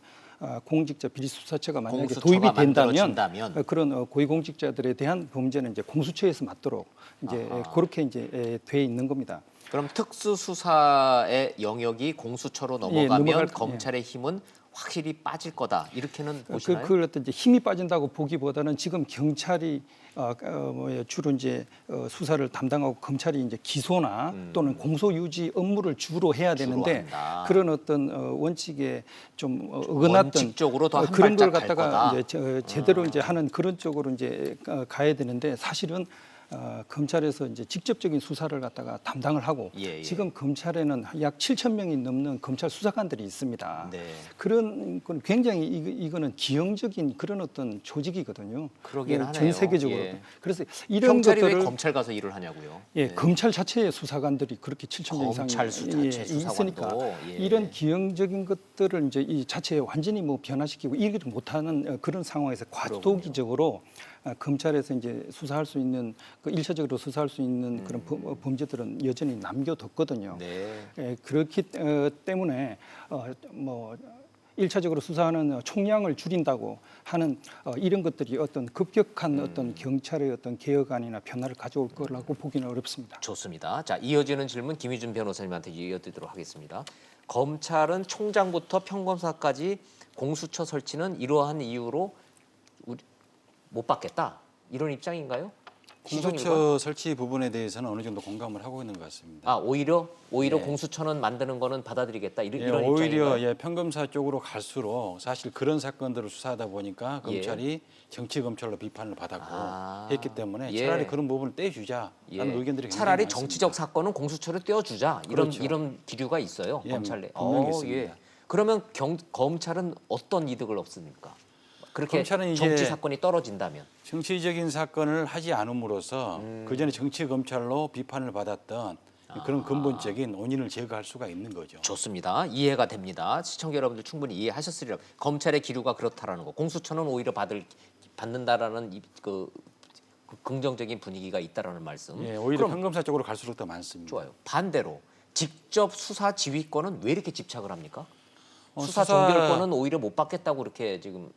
공직자 비리수사처가 만약에 공수처가 도입이 된다면 만들어진다면. 그런 고위공직자들에 대한 범죄는 이제 공수처에서 맡도록 이제 아하. 그렇게 이제 돼 있는 겁니다. 그럼 특수수사의 영역이 공수처로 넘어가면 넘어갈- 검찰의 힘은 확실히 빠질 거다. 이렇게는 보시나요? 그걸 어떤 이제 힘이 빠진다고 보기보다는 지금 경찰이 주로 이제 수사를 담당하고 검찰이 이제 기소나 또는 공소 유지 업무를 주로 해야 되는데 한다. 그런 어떤 원칙에 좀 어긋났던 원칙적으로 더 한 그런 걸 발짝 갈 갖다가 거다. 이제 제대로 이제 하는 그런 쪽으로 이제 가야 되는데 사실은 검찰에서 이제 직접적인 수사를 갖다가 담당을 하고 예, 예. 지금 검찰에는 약 7천 명이 넘는 검찰 수사관들이 있습니다. 네. 그런 건 굉장히 이거는 기형적인 그런 어떤 조직이거든요. 그러긴 예, 하네요. 전 세계적으로. 예. 그래서 이런 경찰이 왜 것들을 검찰 가서 일을 하냐고요? 예, 검찰 자체의 수사관들이 그렇게 7천 명 이상 검찰 자체 수사관도. 있으니까 예. 이런 기형적인 것들을 이제 이 자체에 완전히 뭐 변화시키고 이기를 못하는 그런 상황에서 과도기적으로 검찰에서 이제 수사할 수 있는 그 일차적으로 수사할 수 있는 그런 범죄들은 여전히 남겨뒀거든요. 네. 예, 그렇기 때문에 뭐 일차적으로 수사하는 총량을 줄인다고 하는 이런 것들이 어떤 급격한 어떤 경찰의 어떤 개혁안이나 변화를 가져올 거라고 보기는 어렵습니다. 좋습니다. 자, 이어지는 질문 김희준 변호사님한테 이어드리도록 하겠습니다. 검찰은 총장부터 평검사까지 공수처 설치는 이러한 이유로 못 받겠다. 이런 입장인가요? 시정인가? 공수처 설치 부분에 대해서는 어느 정도 공감을 하고 있는 것 같습니다. 아, 오히려 예. 공수처는 만드는 거는 받아들이겠다. 이런 오히려 입장인가요? 평검사 쪽으로 갈수록 사실 그런 사건들을 수사하다 보니까 예. 검찰이 정치 검찰로 비판을 받았고 아. 했기 때문에 예. 차라리 그런 부분을 떼주자라는 의견들이 굉장히 차라리 많습니다. 정치적 사건은 공수처를 떼어주자. 그렇죠. 이런 기류가 있어요. 예, 검찰 내. 분명히 있습니다. 예. 그러면 검찰은 어떤 이득을 얻습니까? 그렇게 검찰은 이제 정치 사건이 떨어진다면. 정치적인 사건을 하지 않음으로써 그전에 정치 검찰로 비판을 받았던 그런 근본적인 원인을 제거할 수가 있는 거죠. 좋습니다. 이해가 됩니다. 시청자 여러분들 충분히 이해하셨으리라. 검찰의 기류가 그렇다라는 거. 공수처는 오히려 받는다라는 그 긍정적인 분위기가 있다라는 말씀. 예, 오히려 그럼 평검사 쪽으로 갈수록 더 많습니다. 좋아요. 반대로 직접 수사 지휘권은 왜 이렇게 집착을 합니까? 수사 수사- 종결권은 오히려 못 받겠다고 이렇게 지금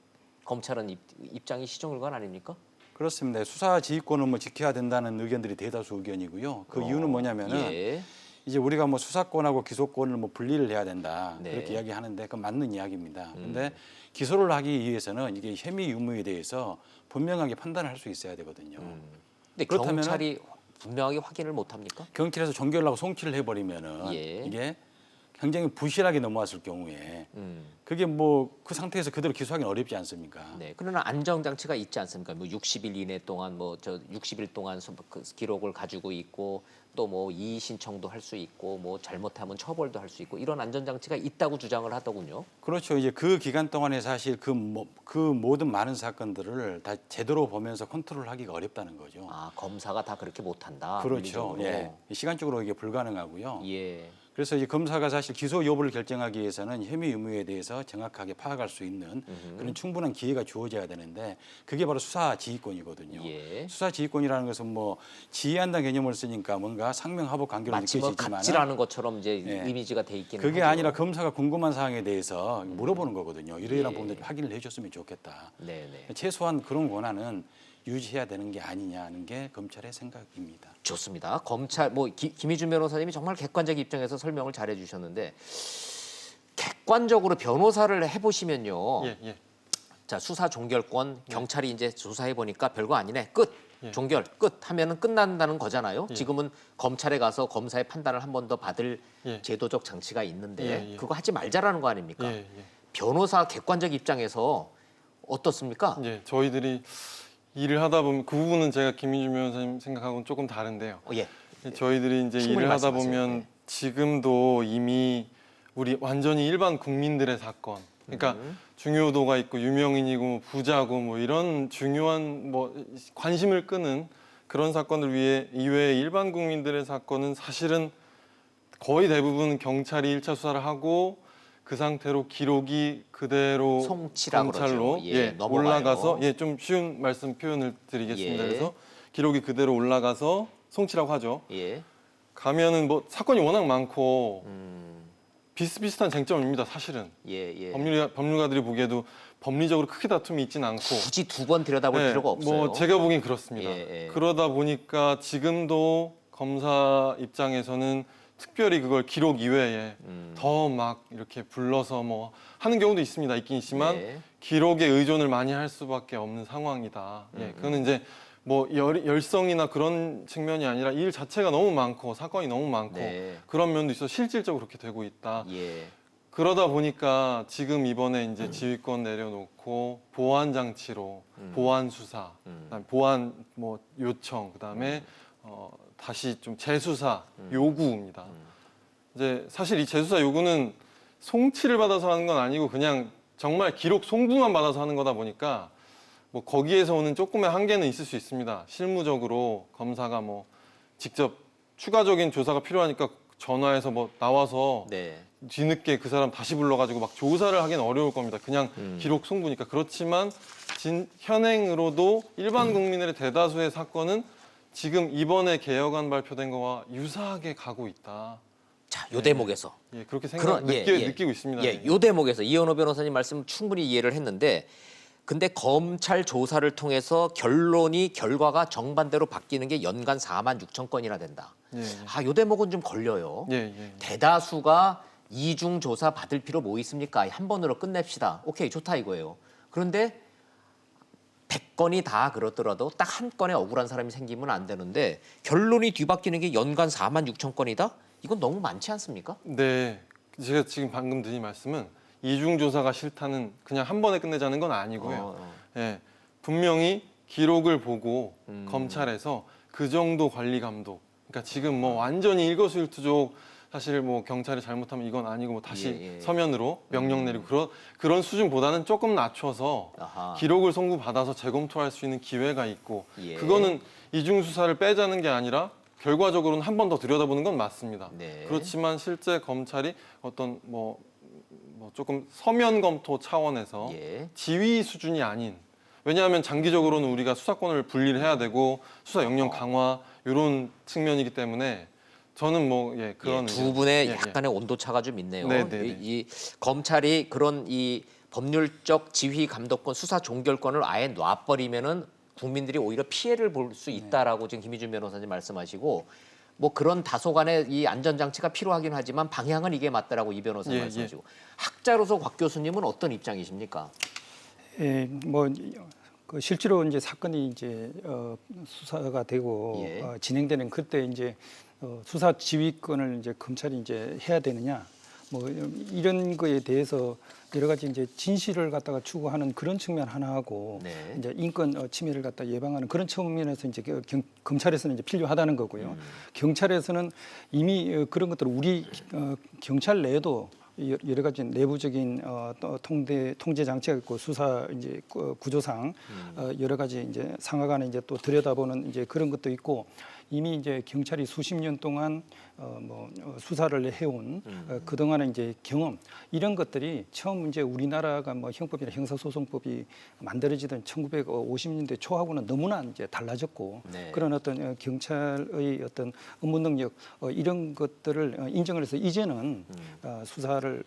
검찰은 입장이 시정일관 아닙니까? 그렇습니다. 수사 지휘권은 뭐 지켜야 된다는 의견들이 대다수 의견이고요. 그 이유는 뭐냐면은 예. 이제 우리가 뭐 수사권하고 기소권을 뭐 분리를 해야 된다 네. 그렇게 이야기하는데 그건 맞는 이야기입니다. 그런데 기소를 하기 위해서는 이게 혐의 유무에 대해서 분명하게 판단을 할 수 있어야 되거든요. 근데 그렇다면은- 경찰이 분명하게 확인을 못 합니까? 경찰에서 종결하고 송치를 해버리면은 예. 이게 굉장히 부실하게 넘어왔을 경우에 음. 그게 뭐 그 상태에서 그대로 기소하기는 어렵지 않습니까? 네. 그러나 안정 장치가 있지 않습니까? 뭐 60일 이내 동안 뭐 저 60일 동안 그 기록을 가지고 있고 또 뭐 이의 신청도 할 수 있고 뭐 잘못하면 처벌도 할 수 있고 이런 안전 장치가 있다고 주장을 하더군요. 그렇죠. 이제 그 기간 동안에 사실 그 모든 많은 사건들을 다 제대로 보면서 컨트롤하기가 어렵다는 거죠. 아, 검사가 다 그렇게 못 한다. 그렇죠. 예. 시간적으로 이게 불가능하고요. 예. 그래서 이제 검사가 사실 기소 여부를 결정하기 위해서는 혐의 유무에 대해서 정확하게 파악할 수 있는 그런 충분한 기회가 주어져야 되는데 그게 바로 수사 지휘권이거든요. 예. 수사 지휘권이라는 것은 뭐 지휘한다는 개념을 쓰니까 뭔가 상명하복 관계로 마치 뭐 느껴지지만 갑질하는 것처럼 이제 예. 이미지가 돼 있기는 그게 하죠. 아니라 검사가 궁금한 사항에 대해서 물어보는 거거든요. 이러이러한 예. 부분들 확인을 해줬으면 좋겠다. 네네. 최소한 그런 권한은 유지해야 되는 게 아니냐 하는 게 검찰의 생각입니다. 좋습니다. 검찰 뭐 김희준 변호사님이 정말 객관적 입장에서 설명을 잘해 주셨는데 객관적으로 변호사를 해보시면요. 예, 예. 자, 수사 종결권 경찰이 이제 조사해 보니까 별거 아니네. 끝. 예. 종결 끝 하면은 끝난다는 거잖아요. 예. 지금은 검찰에 가서 검사의 판단을 한 번 더 받을 예. 제도적 장치가 있는데 예, 예. 그거 하지 말자라는 거 아닙니까? 예, 예. 변호사 객관적 입장에서 어떻습니까? 예, 저희들이 일을 하다 보면 그 부분은 제가 김민주 변호사님 생각하고는 조금 다른데요. 예. 저희들이 이제 충분히 일을 하다 말씀하세요. 보면 네. 지금도 이미 우리 완전히 일반 국민들의 사건, 그러니까 중요도가 있고 유명인이고 부자고 뭐 이런 중요한 뭐 관심을 끄는 그런 사건들 위해 이외의 일반 국민들의 사건은 사실은 거의 대부분 경찰이 1차 수사를 하고 그 상태로 기록이 그대로 송치라고 검찰로 그러죠. 예, 넘어가요. 올라가서 좀 쉬운 말씀 표현을 드리겠습니다. 예. 그래서 기록이 그대로 올라가서 송치라고 하죠. 예. 가면은 뭐 사건이 워낙 많고 비슷비슷한 쟁점입니다. 사실은 예, 예. 법률가들이 보기에도 법리적으로 크게 다툼이 있진 않고 굳이 두 번 들여다볼 네, 필요가 없어요. 뭐 제가 보기엔 그렇습니다. 예, 예. 그러다 보니까 지금도 검사 입장에서는 특별히 그걸 기록 이외에 더 막 이렇게 불러서 뭐 하는 경우도 있습니다. 있긴 있지만 네. 기록에 의존을 많이 할 수밖에 없는 상황이다. 예, 그거는 이제 뭐 열성이나 그런 측면이 아니라 일 자체가 너무 많고 사건이 너무 많고 네. 그런 면도 있어 실질적으로 그렇게 되고 있다. 예. 그러다 보니까 지금 이번에 이제 지휘권 내려놓고 보안 장치로 보안 수사, 그다음에 보안 뭐 요청, 그다음에 다시 좀 재수사 요구입니다. 이제 사실 이 재수사 요구는 송치를 받아서 하는 건 아니고 그냥 정말 기록 송부만 받아서 하는 거다 보니까 뭐 거기에서 오는 조금의 한계는 있을 수 있습니다. 실무적으로 검사가 뭐 직접 추가적인 조사가 필요하니까 전화해서 뭐 나와서 네. 뒤늦게 그 사람 다시 불러가지고 막 조사를 하기는 어려울 겁니다. 그냥 기록 송부니까. 그렇지만 현행으로도 일반 국민들의 대다수의 사건은 지금 이번에 개혁안 발표된 거와 유사하게 가고 있다. 자, 요 대목에서 예, 그렇게 느끼고 있습니다. 예, 요 대목에서 이현호 변호사님 말씀 충분히 이해를 했는데 근데 검찰 조사를 통해서 결과가 정반대로 바뀌는 게 연간 4만 6천 건이나 된다. 예, 예. 아, 요 대목은 좀 걸려요. 예, 예. 대다수가 이중 조사 받을 필요 뭐 있습니까? 한 번으로 끝냅시다. 오케이, 좋다 이거예요. 그런데 100건이 다 그렇더라도 딱 한 건에 억울한 사람이 생기면 안 되는데 결론이 뒤바뀌는 게 연간 4만 6천 건이다? 이건 너무 많지 않습니까? 네, 제가 지금 방금 드린 말씀은 이중 조사가 싫다는 그냥 한 번에 끝내자는 건 아니고요. 예, 분명히 기록을 보고 검찰에서 그 정도 관리 감독. 그러니까 지금 뭐 완전히 일거수일투족 사실 뭐 경찰이 잘못하면 이건 아니고 뭐 다시 예, 예. 서면으로 명령 내리고 그런 수준보다는 조금 낮춰서 아하. 기록을 송부받아서 재검토할 수 있는 기회가 있고 예. 그거는 이중 수사를 빼자는 게 아니라 결과적으로는 한 번 더 들여다보는 건 맞습니다. 네. 그렇지만 실제 검찰이 어떤 뭐 조금 서면 검토 차원에서 예. 지휘 수준이 아닌 왜냐하면 장기적으로는 우리가 수사권을 분리를 해야 되고 수사 역량 강화 이런 측면이기 때문에 저는 뭐 그런 두 분의 예, 예. 약간의 온도차가 좀 있네요. 네, 네, 네. 이 검찰이 그런 이 법률적 지휘 감독권, 수사 종결권을 아예 놔버리면은 국민들이 오히려 피해를 볼 수 있다라고 지금 김희준 변호사님 말씀하시고 뭐 그런 다소간의 이 안전장치가 필요하긴 하지만 방향은 이게 맞다라고 이 변호사님 예, 말씀하시고 학자로서 곽 교수님은 어떤 입장이십니까? 예, 그 실제로 이제 사건이 이제 수사가 되고 예. 진행되는 그때 이제 수사 지휘권을 이제 검찰이 이제 해야 되느냐 뭐 이런 거에 대해서 여러 가지 이제 진실을 갖다가 추구하는 그런 측면 하나하고 네. 이제 인권 침해를 갖다 예방하는 그런 측면에서 이제 검찰에서는 이제 필요하다는 거고요. 경찰에서는 이미 그런 것들을 우리 경찰 내에도 여러 가지 내부적인 통제 장치가 있고 수사 이제 구조상 여러 가지 이제 상하간에 이제 또 들여다보는 이제 그런 것도 있고 이미 이제 경찰이 수십 년 동안 수사를 해온 그동안의 이제 경험 이런 것들이 처음 이제 우리나라가 뭐 형법이나 형사소송법이 만들어지던 1950년대 초하고는 너무나 이제 달라졌고 네. 그런 어떤 경찰의 어떤 업무 능력 이런 것들을 인정을 해서 이제는 수사를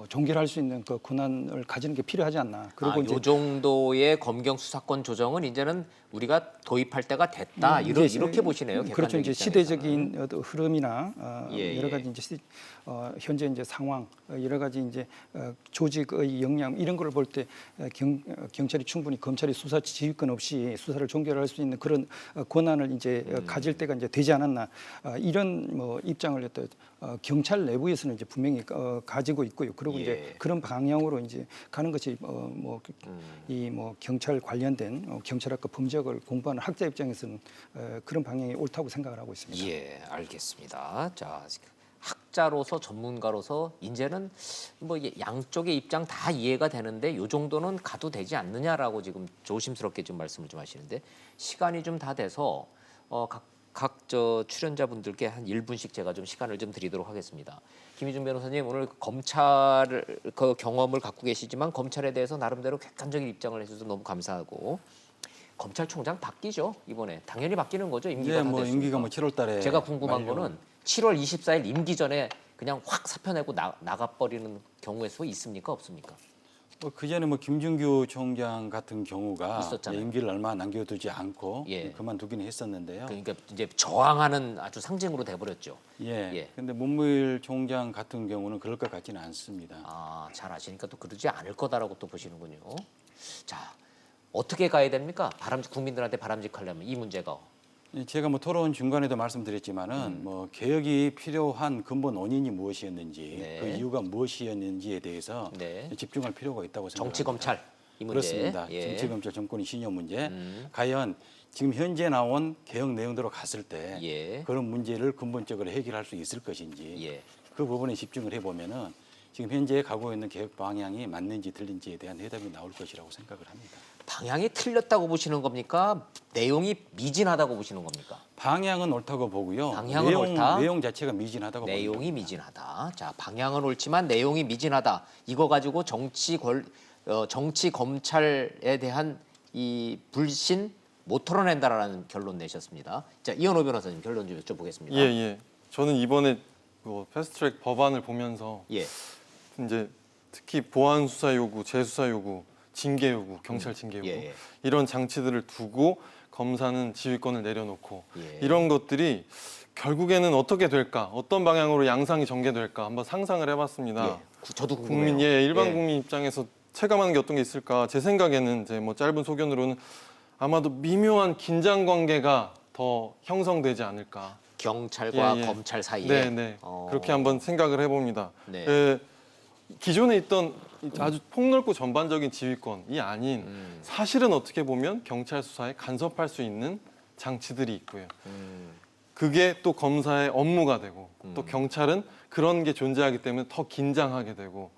종결할 수 있는 그 권한을 가지는 게 필요하지 않나. 그리고 이 정도의 검경 수사권 조정은 이제는 우리가 도입할 때가 됐다. 이렇게 보시네요. 그렇죠. 이제 객관적인 시대적인 어떤 흐름이나 예, 여러 예. 가지 이제 현재 이제 상황, 여러 가지 이제 조직의 역량 이런 걸 볼 때 경찰이 충분히 검찰이 수사 지휘권 없이 수사를 종결할 수 있는 그런 권한을 이제 가질 때가 이제 되지 않았나 이런 뭐 입장을 또 경찰 내부에서는 이제 분명히 가지고 있고요. 그리고 예. 이제 그런 방향으로 이제 가는 것이 이 경찰 관련된 경찰학과 범죄학을 공부하는 학자 입장에서는 그런 방향이 옳다고 생각을 하고 있습니다. 예, 알겠습니다. 자, 학자로서 전문가로서 이제는 뭐 양쪽의 입장 다 이해가 되는데 요 정도는 가도 되지 않느냐라고 지금 조심스럽게 좀 말씀을 좀 하시는데 시간이 좀 다 돼서 각 출연자분들께 한 1분씩 제가 좀 시간을 좀 드리도록 하겠습니다. 김희준 변호사님 오늘 검찰 그 경험을 갖고 계시지만 검찰에 대해서 나름대로 객관적인 입장을 해주셔서 너무 감사하고 검찰총장 바뀌죠 이번에 당연히 바뀌는 거죠 임기가 다 됐으니까. 임기가 7월달에 제가 궁금한 거는 7월 24일 임기 전에 그냥 확 사표 내고 나가버리는 경우의 수 있습니까 없습니까? 그 전에 김준규 총장 같은 경우가 있었잖아요. 임기를 얼마 남겨두지 않고 예. 그만두기는 했었는데요. 그러니까 이제 저항하는 아주 상징으로 돼버렸죠. 예. 근데 문무일 총장 같은 경우는 그럴 것 같지는 않습니다. 아, 잘 아시니까 또 그러지 않을 거다라고 또 보시는군요. 자, 어떻게 가야 됩니까? 국민들한테 바람직하려면 이 문제가. 제가 토론 중간에도 말씀드렸지만은 개혁이 필요한 근본 원인이 무엇이었는지 네. 그 이유가 무엇이었는지에 대해서 네. 집중할 필요가 있다고 생각합니다. 정치 검찰 이 문제. 그렇습니다. 예. 정치 검찰 정권의 신여 문제. 과연 지금 현재 나온 개혁 내용대로 갔을 때 예. 그런 문제를 근본적으로 해결할 수 있을 것인지 예. 그 부분에 집중을 해보면은 지금 현재 가고 있는 개혁 방향이 맞는지 틀린지에 대한 대답이 나올 것이라고 생각을 합니다. 방향이 틀렸다고 보시는 겁니까? 내용이 미진하다고 보시는 겁니까? 방향은 옳다고 보고요. 방향은 옳다? 내용 자체가 미진하다고 내용이 봅니다. 미진하다. 자, 방향은 옳지만 내용이 미진하다. 이거 가지고 정치 검찰에 대한 이 불신 못 털어낸다라는 결론 내셨습니다. 자, 이현호 변호사님 결론 좀 여쭤보겠습니다. 예. 저는 이번에 패스트트랙 법안을 보면서 예. 이제 특히 보안 수사 요구, 재수사 요구, 징계 요구, 경찰 징계 요구 예. 이런 장치들을 두고 검사는 지휘권을 내려놓고 예. 이런 것들이 결국에는 어떻게 될까, 어떤 방향으로 양상이 전개될까 한번 상상을 해봤습니다. 예. 저도 궁금해요. 일반 예. 국민 입장에서 체감하는 게 어떤 게 있을까? 제 생각에는 이제 짧은 소견으로는 아마도 미묘한 긴장 관계가 더 형성되지 않을까. 경찰과 예. 검찰 사이에. 네. 그렇게 한번 생각을 해봅니다. 네. 기존에 있던 아주 폭넓고 전반적인 지휘권이 아닌 사실은 어떻게 보면 경찰 수사에 간섭할 수 있는 장치들이 있고요. 그게 또 검사의 업무가 되고 또 경찰은 그런 게 존재하기 때문에 더 긴장하게 되고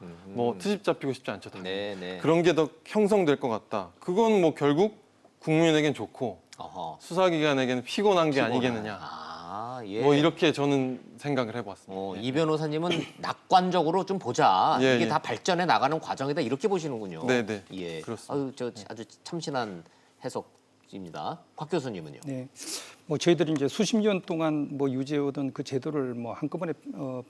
트집 잡히고 싶지 않죠. 네. 그런 게 더 형성될 것 같다. 그건 결국 국민에겐 좋고 어허. 수사기관에게는 피곤한 게 아니겠느냐. 예. 뭐 이렇게 저는 생각을 해봤습니다. 이 변호사님은 낙관적으로 좀 보자. 예, 이게 예. 다 발전해 나가는 과정이다 이렇게 보시는군요. 네, 예. 그렇습니다. 아주 참신한 해석입니다. 곽 교수님은요? 네. 뭐 저희들이 이제 수십 년 동안 뭐 유지해오던 그 제도를 뭐 한꺼번에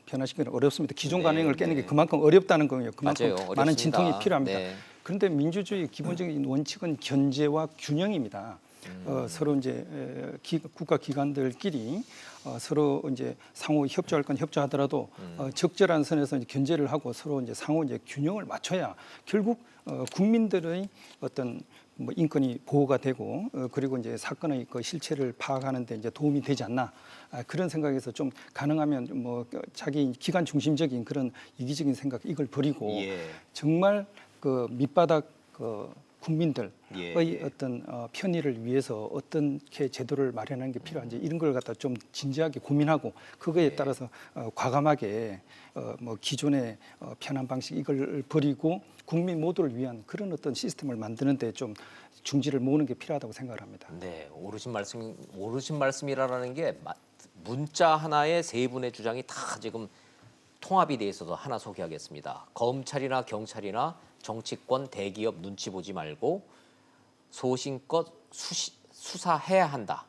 변화시키기는 어렵습니다. 기존 네, 관행을 깨는 네. 게 그만큼 어렵다는 거예요. 그만큼 맞아요. 많은 어렵습니다. 진통이 필요합니다. 네. 그런데 민주주의 기본적인 원칙은 견제와 균형입니다. 서로 이제 국가 기관들끼리 서로 이제 상호 협조할 건 협조하더라도 적절한 선에서 이제 견제를 하고 서로 이제 상호 이제 균형을 맞춰야 결국 국민들의 어떤 뭐 인권이 보호가 되고 그리고 이제 사건의 그 실체를 파악하는 데 이제 도움이 되지 않나 그런 생각에서 좀 가능하면 뭐 자기 기관 중심적인 그런 이기적인 생각 이걸 버리고 예. 정말 그 밑바닥 그 국민들의 예. 어떤 편의를 위해서 어떻게 제도를 마련하는 게 필요한지 이런 걸 갖다 좀 진지하게 고민하고 그거에 따라서 과감하게 뭐 기존의 편한 방식 이걸 버리고 국민 모두를 위한 그런 어떤 시스템을 만드는데 좀 중지를 모으는 게 필요하다고 생각을 합니다. 네, 오르신 말씀이라는 게 문자 하나에 세 분의 주장이 다 지금 통합이 돼 있어서 하나 소개하겠습니다. 검찰이나 경찰이나 정치권, 대기업 눈치 보지 말고 소신껏 수사해야 한다.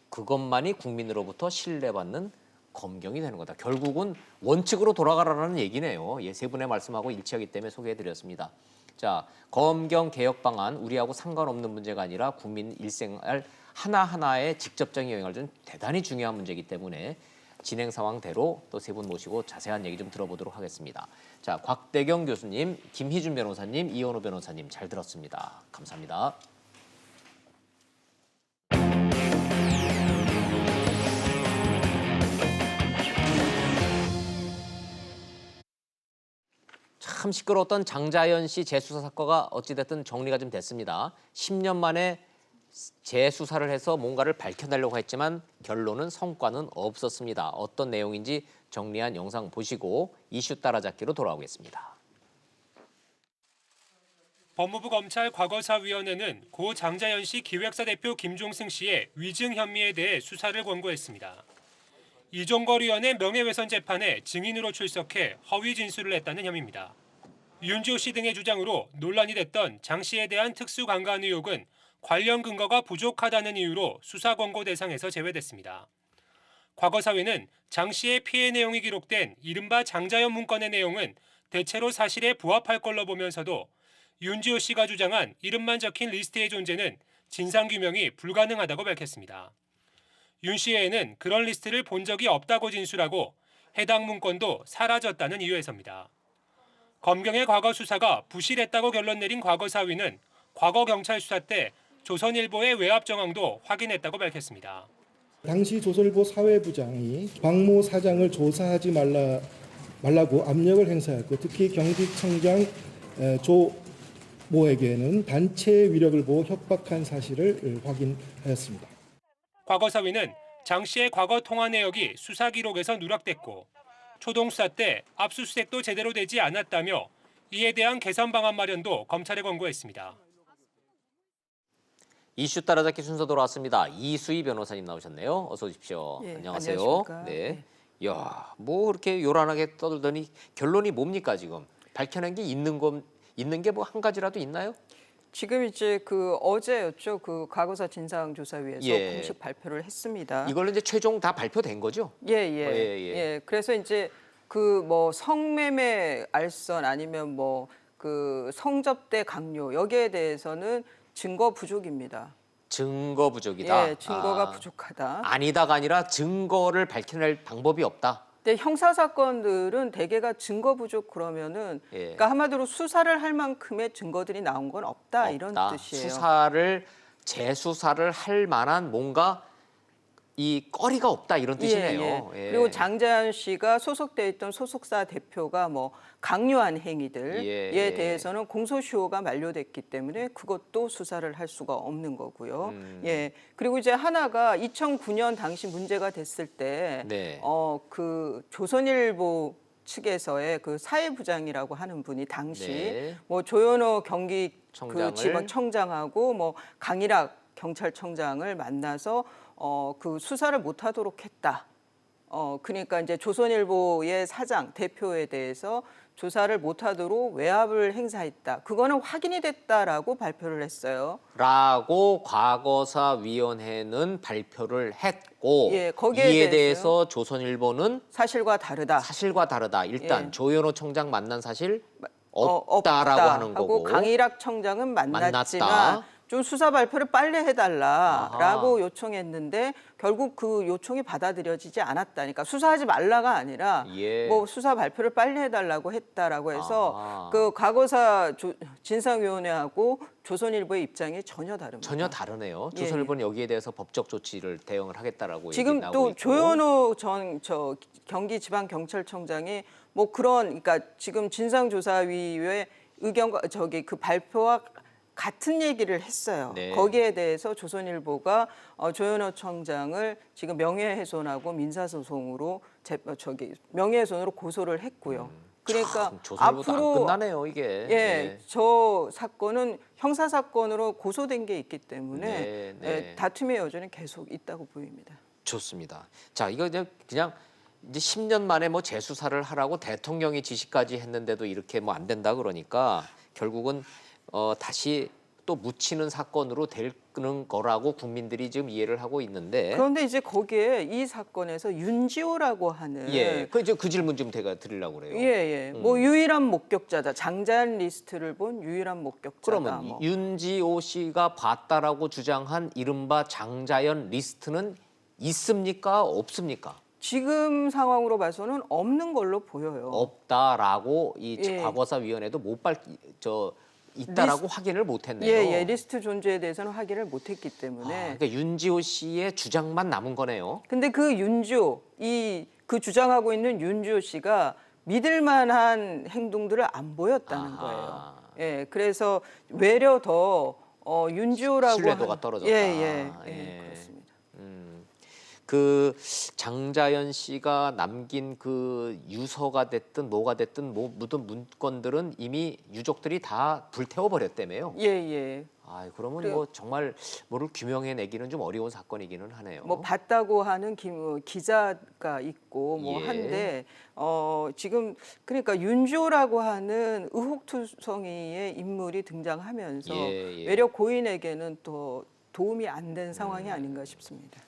그것만이 국민으로부터 신뢰받는 검경이 되는 거다. 결국은 원칙으로 돌아가라는 얘기네요. 예, 세 분의 말씀하고 일치하기 때문에 소개해드렸습니다. 자, 검경 개혁 방안 우리하고 상관없는 문제가 아니라 국민 일생활 하나하나에 직접적인 영향을 주는 대단히 중요한 문제이기 때문에 진행 상황대로 또 세 분 모시고 자세한 얘기 좀 들어보도록 하겠습니다. 자, 곽대경 교수님, 김희준 변호사님, 이현우 변호사님 잘 들었습니다. 감사합니다. 참 시끄러웠던 장자연 씨 재수사 사건가 어찌됐든 정리가 좀 됐습니다. 10년 만에 재수사를 해서 뭔가를 밝혀내려고 했지만 결론은 성과는 없었습니다. 어떤 내용인지 정리한 영상 보시고 이슈 따라잡기로 돌아오겠습니다. 법무부 검찰 과거사위원회는 고 장자연 씨 기획사 대표 김종승 씨의 위증 혐의에 대해 수사를 권고했습니다. 이종걸위원회 명예훼손 재판에 증인으로 출석해 허위 진술을 했다는 혐의입니다. 윤지호 씨 등의 주장으로 논란이 됐던 장 씨에 대한 특수강간 의혹은 관련 근거가 부족하다는 이유로 수사 권고 대상에서 제외됐습니다. 과거사위는 장 씨의 피해 내용이 기록된 이른바 장자연 문건의 내용은 대체로 사실에 부합할 걸로 보면서도 윤지호 씨가 주장한 이름만 적힌 리스트의 존재는 진상규명이 불가능하다고 밝혔습니다. 윤 씨에는 그런 리스트를 본 적이 없다고 진술하고 해당 문건도 사라졌다는 이유에서입니다. 검경의 과거 수사가 부실했다고 결론 내린 과거사위는 과거 경찰 수사 때 조선일보의 외압 정황도 확인했다고 밝혔습니다. 당시 조선일보 사회부장이 박모 사장을 조사하지 말라고 압력을 행사했고 특히 경직청장 조 모에게는 단체의 위력을 보고 협박한 사실을 확인하였습니다. 과거사위는 장 씨의 과거 통화 내역이 수사 기록에서 누락됐고 초동 수사 때 압수수색도 제대로 되지 않았다며 이에 대한 개선 방안 마련도 검찰에 권고했습니다. 이슈 따라잡기 순서 돌아왔습니다. 이수희 변호사님 나오셨네요. 어서 오십시오. 예, 안녕하세요. 안녕하십니까. 네. 야, 뭐 그렇게 요란하게 떠들더니 결론이 뭡니까 지금? 밝혀낸 게 있는 게 뭐 한 가지라도 있나요? 지금 이제 그 어제였죠. 그 과거사 진상조사위에서 예. 공식 발표를 했습니다. 이걸로 이제 최종 다 발표된 거죠? 예. 그래서 이제 그 뭐 성매매 알선 아니면 뭐 그 성접대 강요 여기에 대해서는 증거 부족입니다. 증거 부족이다. 예, 증거가 부족하다. 아니다가 아니라 증거를 밝혀낼 방법이 없다. 근데 형사 사건들은 대개가 증거 부족 그러면은 예. 그러니까 한마디로 수사를 할 만큼의 증거들이 나온 건 없다. 이런 뜻이에요. 재수사를 할 만한 뭔가 이 거리가 없다 이런 뜻이네요. 예. 그리고 장자연 씨가 소속돼 있던 소속사 대표가 뭐 강요한 행위들에 대해서는 공소시효가 만료됐기 때문에 그것도 수사를 할 수가 없는 거고요. 예. 그리고 이제 하나가 2009년 당시 문제가 됐을 때 그 조선일보 측에서의 그 사회부장이라고 하는 분이 당시 뭐 조현호 경기 그 지방청장하고 뭐 강일학 경찰청장을 만나서 그 수사를 못하도록 했다. 그러니까 이제 조선일보의 사장 대표에 대해서 조사를 못하도록 외압을 행사했다. 그거는 확인이 됐다라고 발표를 했어요. 라고 과거사위원회는 발표를 했고 예, 거기에 이에 대해서 조선일보는 사실과 다르다. 사실과 다르다. 일단 예. 조현호 청장 만난 사실 없다라고 하는 거고 강일학 청장은 만났지만 만났다. 좀 수사 발표를 빨리 해달라라고 아하. 요청했는데 결국 그 요청이 받아들여지지 않았다니까 수사하지 말라가 아니라 예. 뭐 수사 발표를 빨리 해달라고 했다라고 해서 아하. 그 과거사 진상위원회하고 조선일보의 입장이 전혀 다릅니다. 전혀 다르네요. 예, 조선일보는 여기에 대해서 법적 조치를 대응을 하겠다라고 지금 얘기 나오고 또 있고. 조현호 경기지방경찰청장이 뭐 그런 그러니까 지금 진상조사위의 의견과 그 발표와 같은 얘기를 했어요. 네. 거기에 대해서 조선일보가 조현호 청장을 지금 명예훼손하고 민사소송으로 명예훼손으로 고소를 했고요. 그러니까 조선일보도 앞으로 안 끝나네요 이게. 예, 네. 저 사건은 형사 사건으로 고소된 게 있기 때문에 네, 네. 예, 다툼의 여지는 계속 있다고 보입니다. 좋습니다. 자, 이거 그냥 이제 10년 만에 뭐 재수사를 하라고 대통령이 지시까지 했는데도 이렇게 뭐 안 된다 그러니까 결국은 다시 또 묻히는 사건으로 되는 거라고 국민들이 지금 이해를 하고 있는데. 그런데 이제 거기에 이 사건에서 윤지호라고 하는 예, 그 질문 좀 제가 드리려고 그래요. 예. 뭐 유일한 목격자다. 장자연 리스트를 본 유일한 목격자다. 그러면 뭐. 윤지호 씨가 봤다라고 주장한 이른바 장자연 리스트는 있습니까? 없습니까? 지금 상황으로 봐서는 없는 걸로 보여요. 없다라고 이 예. 과거사위원회도 있다라고 확인을 못했네요. 예, 리스트 존재에 대해서는 확인을 못했기 때문에. 그러니까 윤지호 씨의 주장만 남은 거네요. 근데 그 윤지호, 그 주장하고 있는 윤지호 씨가 믿을 만한 행동들을 안 보였다는 거예요. 예, 그래서 외려 더 윤지호라고 신뢰도가 떨어졌다. 예, 그렇습니다. 그 장자연 씨가 남긴 그 유서가 됐든 뭐가 됐든 뭐 묻은 문건들은 이미 유족들이 다 불태워 버렸다며요. 예. 아, 그러면 뭐 정말 뭐를 규명해내기는 좀 어려운 사건이기는 하네요. 뭐 봤다고 하는 기자가 있고 뭐 예. 한데 지금 그러니까 윤지호라고 하는 의혹투성이의 인물이 등장하면서 예. 외려 고인에게는 또 도움이 안 된 상황이 아닌가 싶습니다.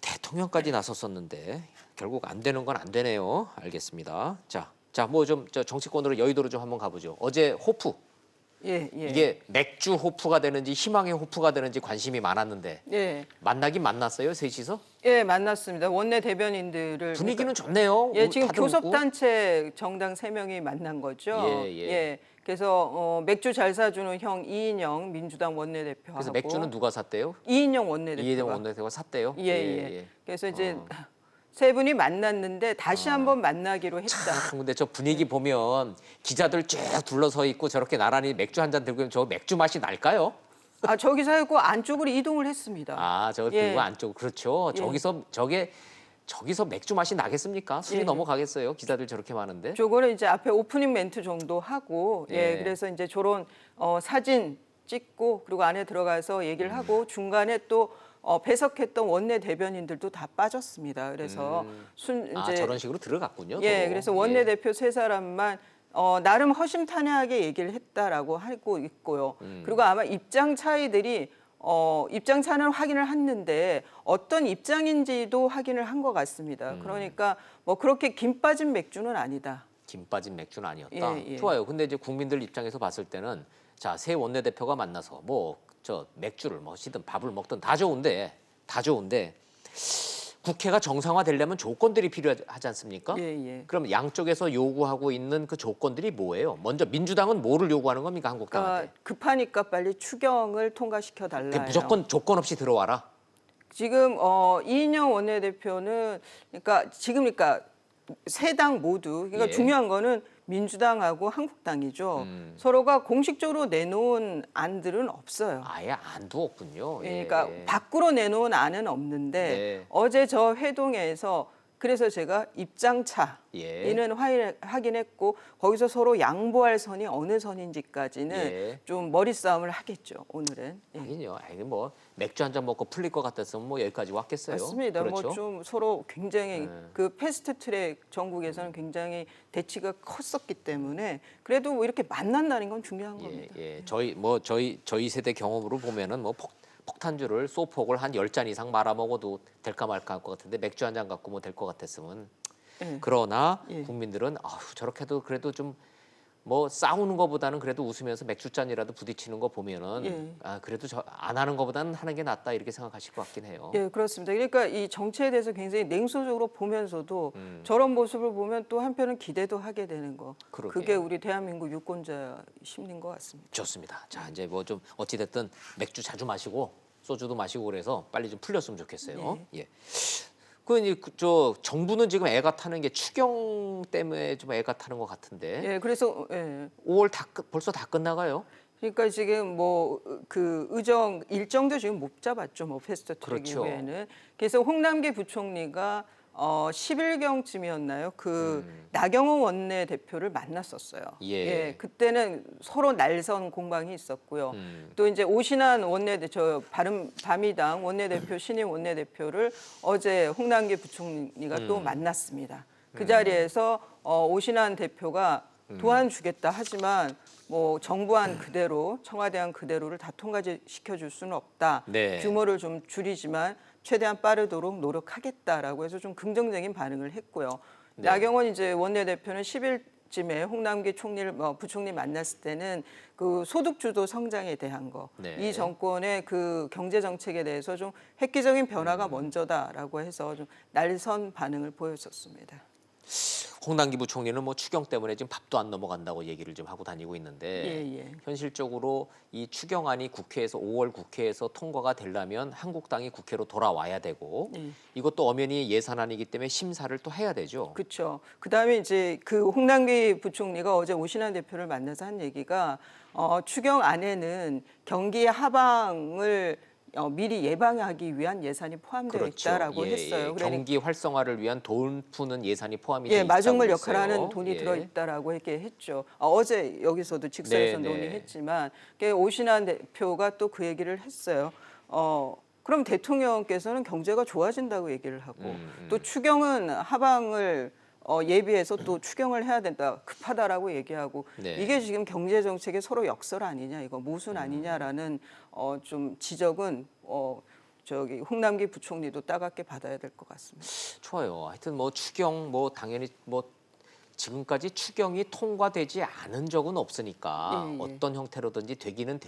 대통령까지 나섰었는데 결국 안 되는 건 안 되네요. 알겠습니다. 자, 뭐 좀 정치권으로 여의도로 좀 한번 가보죠. 어제 호프. 예. 이게 맥주 호프가 되는지 희망의 호프가 되는지 관심이 많았는데 예. 만나긴 만났어요, 셋이서? 예, 만났습니다. 원내 대변인들을 분위기는 좋네요. 예, 지금 다들 웃고. 교섭단체 정당 3명이 만난 거죠. 예. 그래서 맥주 잘 사주는 형 이인영 민주당 원내대표하고 그래서 맥주는 누가 샀대요? 이인영 원내대표가. 이인영 원내대표가 샀대요. 예. 그래서 이제 세 분이 만났는데 다시 한번 만나기로 했다. 근데 저 분위기 보면 기자들 쭉 둘러서 있고 저렇게 나란히 맥주 한 잔 들고 있으면 저 맥주 맛이 날까요? 저기서 하고 안쪽으로 이동을 했습니다. 저거 들고 안쪽 그렇죠. 저기서 맥주 맛이 나겠습니까? 술이 넘어가겠어요. 기자들 저렇게 많은데. 저거는 이제 앞에 오프닝 멘트 정도 하고 그래서 이제 저런 사진 찍고 그리고 안에 들어가서 얘기를 하고 중간에 또 배석했던 원내 대변인들도 다 빠졌습니다. 그래서 이제 저런 식으로 들어갔군요. 그래서 원내 대표 세 사람만 나름 허심탄회하게 얘기를 했다라고 하고 있고요. 그리고 아마 입장 차이들이 입장 차는 확인을 했는데 어떤 입장인지도 확인을 한 것 같습니다. 그러니까 뭐 그렇게 김 빠진 맥주는 아니다. 김 빠진 맥주는 아니었다. 예. 좋아요. 근데 이제 국민들 입장에서 봤을 때는 새 원내대표가 만나서 맥주를 마시든 밥을 먹든 다 좋은데 국회가 정상화되려면 조건들이 필요하지 않습니까? 예. 그럼 양쪽에서 요구하고 있는 그 조건들이 뭐예요? 먼저 민주당은 뭐를 요구하는 겁니까, 한국당한테? 급하니까 빨리 추경을 통과시켜 달라요. 무조건 조건 없이 들어와라. 지금 이인영 원내대표는 그러니까 세 당 모두 중요한 거는 민주당하고 한국당이죠. 서로가 공식적으로 내놓은 안들은 없어요. 아예 안도 없군요. 그러니까 밖으로 내놓은 안은 없는데 어제 저 회동에서 그래서 제가 입장차 이는 확인했고 거기서 서로 양보할 선이 어느 선인지까지는 좀 머리 싸움을 하겠죠. 오늘은. 하긴요. 뭐 맥주 한 잔 먹고 풀릴 것 같았으면 뭐 여기까지 왔겠어요. 맞습니다. 그렇죠? 뭐 좀 서로 굉장히 네. 그 패스트트랙 전국에서는 굉장히 대치가 컸었기 때문에 그래도 뭐 이렇게 만난다는 건 중요한 겁니다. 예. 저희 세대 경험으로 보면은 뭐 폭탄주를 소폭을 한 10잔 이상 말아 먹어도 될까 말까 할 것 같은데 맥주 한 잔 갖고 뭐 될 것 같았으면. 예. 그러나 예. 국민들은 저렇게도 그래도 좀 뭐 싸우는 것보다는 그래도 웃으면서 맥주 잔이라도 부딪히는 거 보면은 예. 그래도 안 하는 것보다는 하는 게 낫다 이렇게 생각하실 것 같긴 해요. 예, 그렇습니다. 그러니까 이 정치에 대해서 굉장히 냉소적으로 보면서도 저런 모습을 보면 또 한편은 기대도 하게 되는 거. 그러게요. 그게 우리 대한민국 유권자 심리인 것 같습니다. 좋습니다. 자, 이제 뭐 좀 어찌 됐든 맥주 자주 마시고 소주도 마시고 그래서 빨리 좀 풀렸으면 좋겠어요. 예. 저 정부는 지금 애가 타는 게 추경 때문에 좀 애가 타는 것 같은데. 예, 그래서 예. 5월 벌써 다 끝나가요? 그러니까 지금 뭐 그 일정도 지금 못 잡았죠. 뭐 패스트트랙 그렇죠. 이후에는. 그래서 홍남기 부총리가 10일경쯤이었나요? 나경원 원내대표를 만났었어요. 예. 그때는 서로 날선 공방이 있었고요. 또 이제 오신환 바른미당 원내대표 신임 원내대표를 어제 홍남기 부총리가 또 만났습니다. 그 자리에서 오신환 대표가 도와주겠다 하지만 뭐 정부안 그대로 청와대안 그대로를 다 통과시켜 줄 수는 없다. 네. 규모를 좀 줄이지만 최대한 빠르도록 노력하겠다라고 해서 좀 긍정적인 반응을 했고요. 네. 나경원 이제 원내대표는 10일쯤에 홍남기 부총리 만났을 때는 그 소득주도 성장에 대한 거, 네. 이 정권의 그 경제 정책에 대해서 좀 획기적인 변화가 먼저다라고 해서 좀 날선 반응을 보였었습니다. 홍남기 부총리는 뭐 추경 때문에 지금 밥도 안 넘어간다고 얘기를 좀 하고 다니고 있는데 현실적으로 이 추경안이 5월 국회에서 통과가 되려면 한국당이 국회로 돌아와야 되고 이것도 엄연히 예산안이기 때문에 심사를 또 해야 되죠. 그렇죠. 그다음에 이제 그 홍남기 부총리가 어제 오신환 대표를 만나서 한 얘기가 추경안에는 경기 하방을 미리 예방하기 위한 예산이 포함되어 그렇죠. 있다라고 했어요. 그러니까 경기 활성화를 위한 돈 푸는 예산이 포함이 되어 있다고 마중물 했어요. 역할을 하는 돈이 들어있다라고 이렇게 했죠. 어제 여기서도 직서에서 논의했지만 오신환 대표가 또 그 얘기를 했어요. 그럼 대통령께서는 경제가 좋아진다고 얘기를 하고 또 추경은 하방을 예비해서 또 추경을 해야 된다, 급하다라고 얘기하고 이게 지금 경제 정책의 서로 역설 아니냐, 이거 모순 아니냐라는 좀 지적은 홍남기 부총리도 따갑게 받아야 될 것 같습니다. 좋아요. 하여튼 뭐 추경 당연히 지금까지 추경이 통과되지 않은 적은 없으니까 어떤 형태로든지 되기는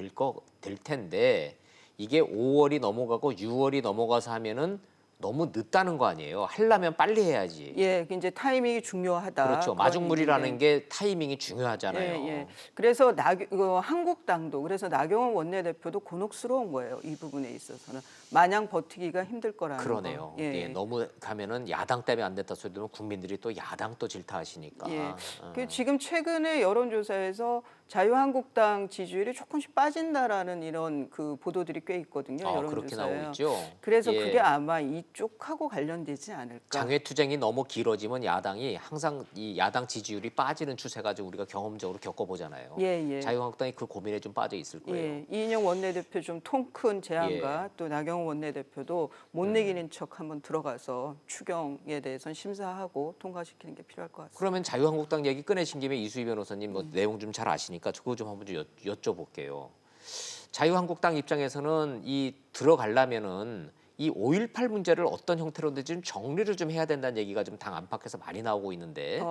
될 텐데 이게 5월이 넘어가고 6월이 넘어가서 하면은 너무 늦다는 거 아니에요. 하려면 빨리 해야지. 이제 타이밍이 중요하다. 그렇죠. 마중물이라는 게 타이밍이 중요하잖아요. 그래서 한국당도 그래서 나경원 원내대표도 곤혹스러운 거예요. 이 부분에 있어서는 마냥 버티기가 힘들 거라는 거. 그러네요. 너무 가면은 야당 때문에 안 됐다 소리 들으면 국민들이 또 야당 또 질타하시니까. 지금 최근에 여론조사에서 자유한국당 지지율이 조금씩 빠진다라는 이런 그 보도들이 꽤 있거든요. 그렇게 여론조사에. 나오고 있죠. 그래서 그게 아마 이쪽하고 관련되지 않을까. 장외투쟁이 너무 길어지면 야당이 항상 이 야당 지지율이 빠지는 추세가 우리가 경험적으로 겪어보잖아요. 자유한국당이 그 고민에 좀 빠져 있을 거예요. 이인영 원내대표 좀 통 큰 제안과 또 나경원 원내대표도 못 내기는 척 한번 들어가서 추경에 대해서는 심사하고 통과시키는 게 필요할 것 같습니다. 그러면 자유한국당 얘기 꺼내신 김에 이수희 변호사님 내용 좀 잘 아시니까 그거 좀 한번 여쭤볼게요. 자유한국당 입장에서는 들어가려면은 이 5.18 문제를 어떤 형태로든지 좀 정리를 좀 해야 된다는 얘기가 좀 당 안팎에서 많이 나오고 있는데.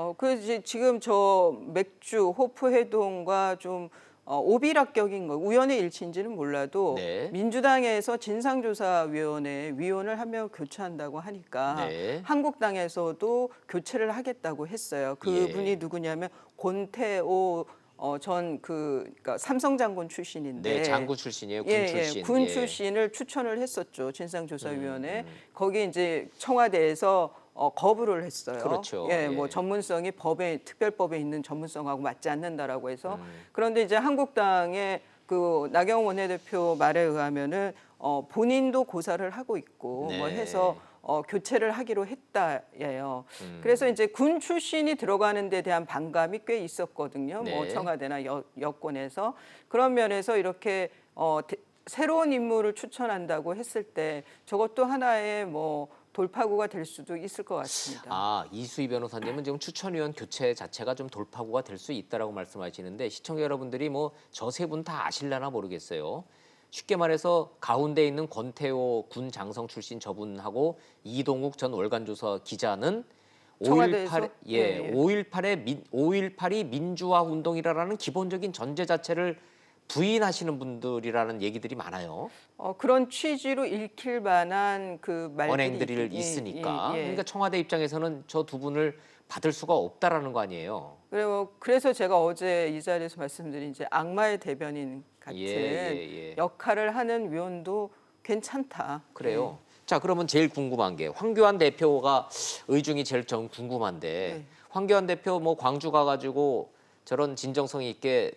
지금 저 맥주 호프 회동과 좀 오비락격인 거 우연의 일치인지는 몰라도 민주당에서 진상조사위원회 위원을 한 명 교체한다고 하니까 한국당에서도 교체를 하겠다고 했어요. 그분이 누구냐면 권태호 그러니까 삼성 장군 출신인데 장군 출신이에요. 군 출신. 군 출신을 추천을 했었죠. 진상조사위원회. 거기 이제 청와대에서 거부를 했어요. 그렇죠. 뭐 전문성이 특별법에 있는 전문성하고 맞지 않는다라고 해서 그런데 이제 한국당의 그 나경원 원내대표 말에 의하면은 본인도 고사를 하고 있고 뭐 해서 교체를 하기로 했다예요. 그래서 이제 군 출신이 들어가는 데 대한 반감이 꽤 있었거든요. 뭐 청와대나 여권에서 그런 면에서 이렇게 새로운 인물을 추천한다고 했을 때 저것도 하나의 뭐 돌파구가 될 수도 있을 것 같습니다. 아, 이수희 변호사님은 지금 추천위원 교체 자체가 좀 돌파구가 될 수 있다라고 말씀하시는데 시청자 여러분들이 뭐 저 세 분 다 아실려나 모르겠어요. 쉽게 말해서 가운데 있는 권태호 군 장성 출신 저분하고 이동욱 전 월간조사 기자는 5.18, 예. 5.18이 민주화 운동이라는 기본적인 전제 자체를 부인하시는 분들이라는 얘기들이 많아요. 그런 취지로 읽힐 만한 그 말들이 언행들이 있으니까. 예. 그러니까 청와대 입장에서는 저 두 분을 받을 수가 없다라는 거 아니에요. 그래서 제가 어제 이 자리에서 말씀드린 이제 악마의 대변인 같은 역할을 하는 위원도 괜찮다. 그래요. 자, 그러면 제일 궁금한 게 황교안 대표가 의중이 제일 좀 궁금한데 황교안 대표 뭐 광주 가가지고 저런 진정성 있게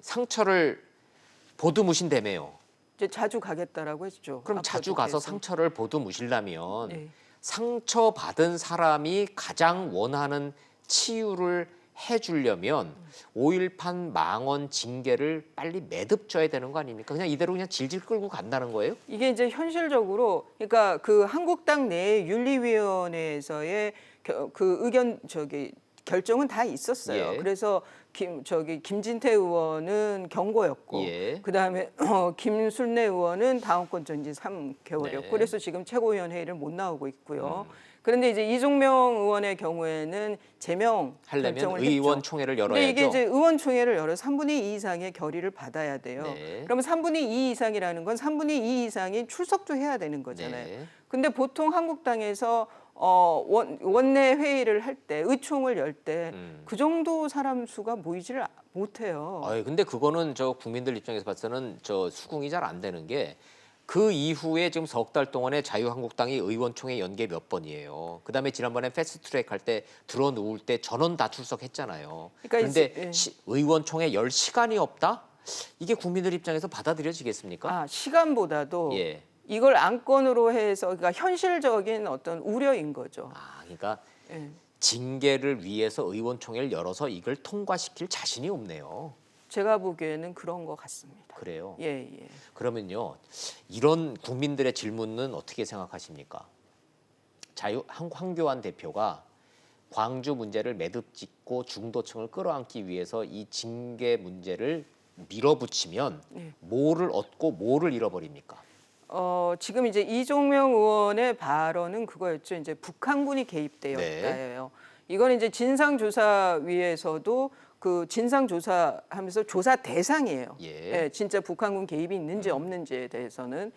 상처를 보듬으신다며요. 이제 자주 가겠다라고 했죠. 그럼 자주 가서 앞으로 상처를 보듬으시려면 네. 상처 받은 사람이 가장 원하는 치유를 해주려면 5.18 망언 징계를 빨리 매듭져야 되는 거 아닙니까? 그냥 이대로 그냥 질질 끌고 간다는 거예요? 이게 이제 현실적으로 그러니까 그 한국당 내 윤리위원회에서의 그 의견 결정은 다 있었어요. 예. 그래서 김진태 의원은 경고였고 그다음에 김순례 의원은 당원권 정지 3개월이었고 그래서 지금 최고위원회의를 못 나오고 있고요. 그런데 이제 이종명 의원의 경우에는 제명 하려면 결정을 의원총회를 했죠. 열어야죠. 근데 이게 이제 의원총회를 열어서 3분의 2 이상의 결의를 받아야 돼요. 그러면 3분의 2 이상이라는 건 3분의 2 이상이 출석도 해야 되는 거잖아요. 근데 보통 한국당에서 원내 회의를 할 때 의총을 열 때 그 정도 사람 수가 모이지를 못해요. 근데 그거는 저 국민들 입장에서 봤을 때는 저 수긍이 잘 안 되는 게 그 이후에 지금 석 달 동안에 자유한국당이 의원총회 연계 몇 번이에요. 그다음에 지난번에 패스트트랙 할 때 들어 누울 때 전원 다 출석했잖아요. 그런데 의원총회 열 시간이 없다? 이게 국민들 입장에서 받아들여지겠습니까? 시간보다도 이걸 안건으로 해서 그러니까 현실적인 어떤 우려인 거죠. 그러니까 징계를 위해서 의원총회를 열어서 이걸 통과시킬 자신이 없네요. 제가 보기에는 그런 것 같습니다. 그래요? 예. 그러면요, 이런 국민들의 질문은 어떻게 생각하십니까? 황교안 대표가 광주 문제를 매듭짓고 중도층을 끌어안기 위해서 이 징계 문제를 밀어붙이면 뭐를 얻고 뭐를 잃어버립니까? 지금 이제 이종명 의원의 발언은 그거였죠. 이제 북한군이 개입되었다예요. 이건 이제 진상조사위에서도 그 진상조사하면서 조사 대상이에요. 진짜 북한군 개입이 있는지 없는지에 대해서는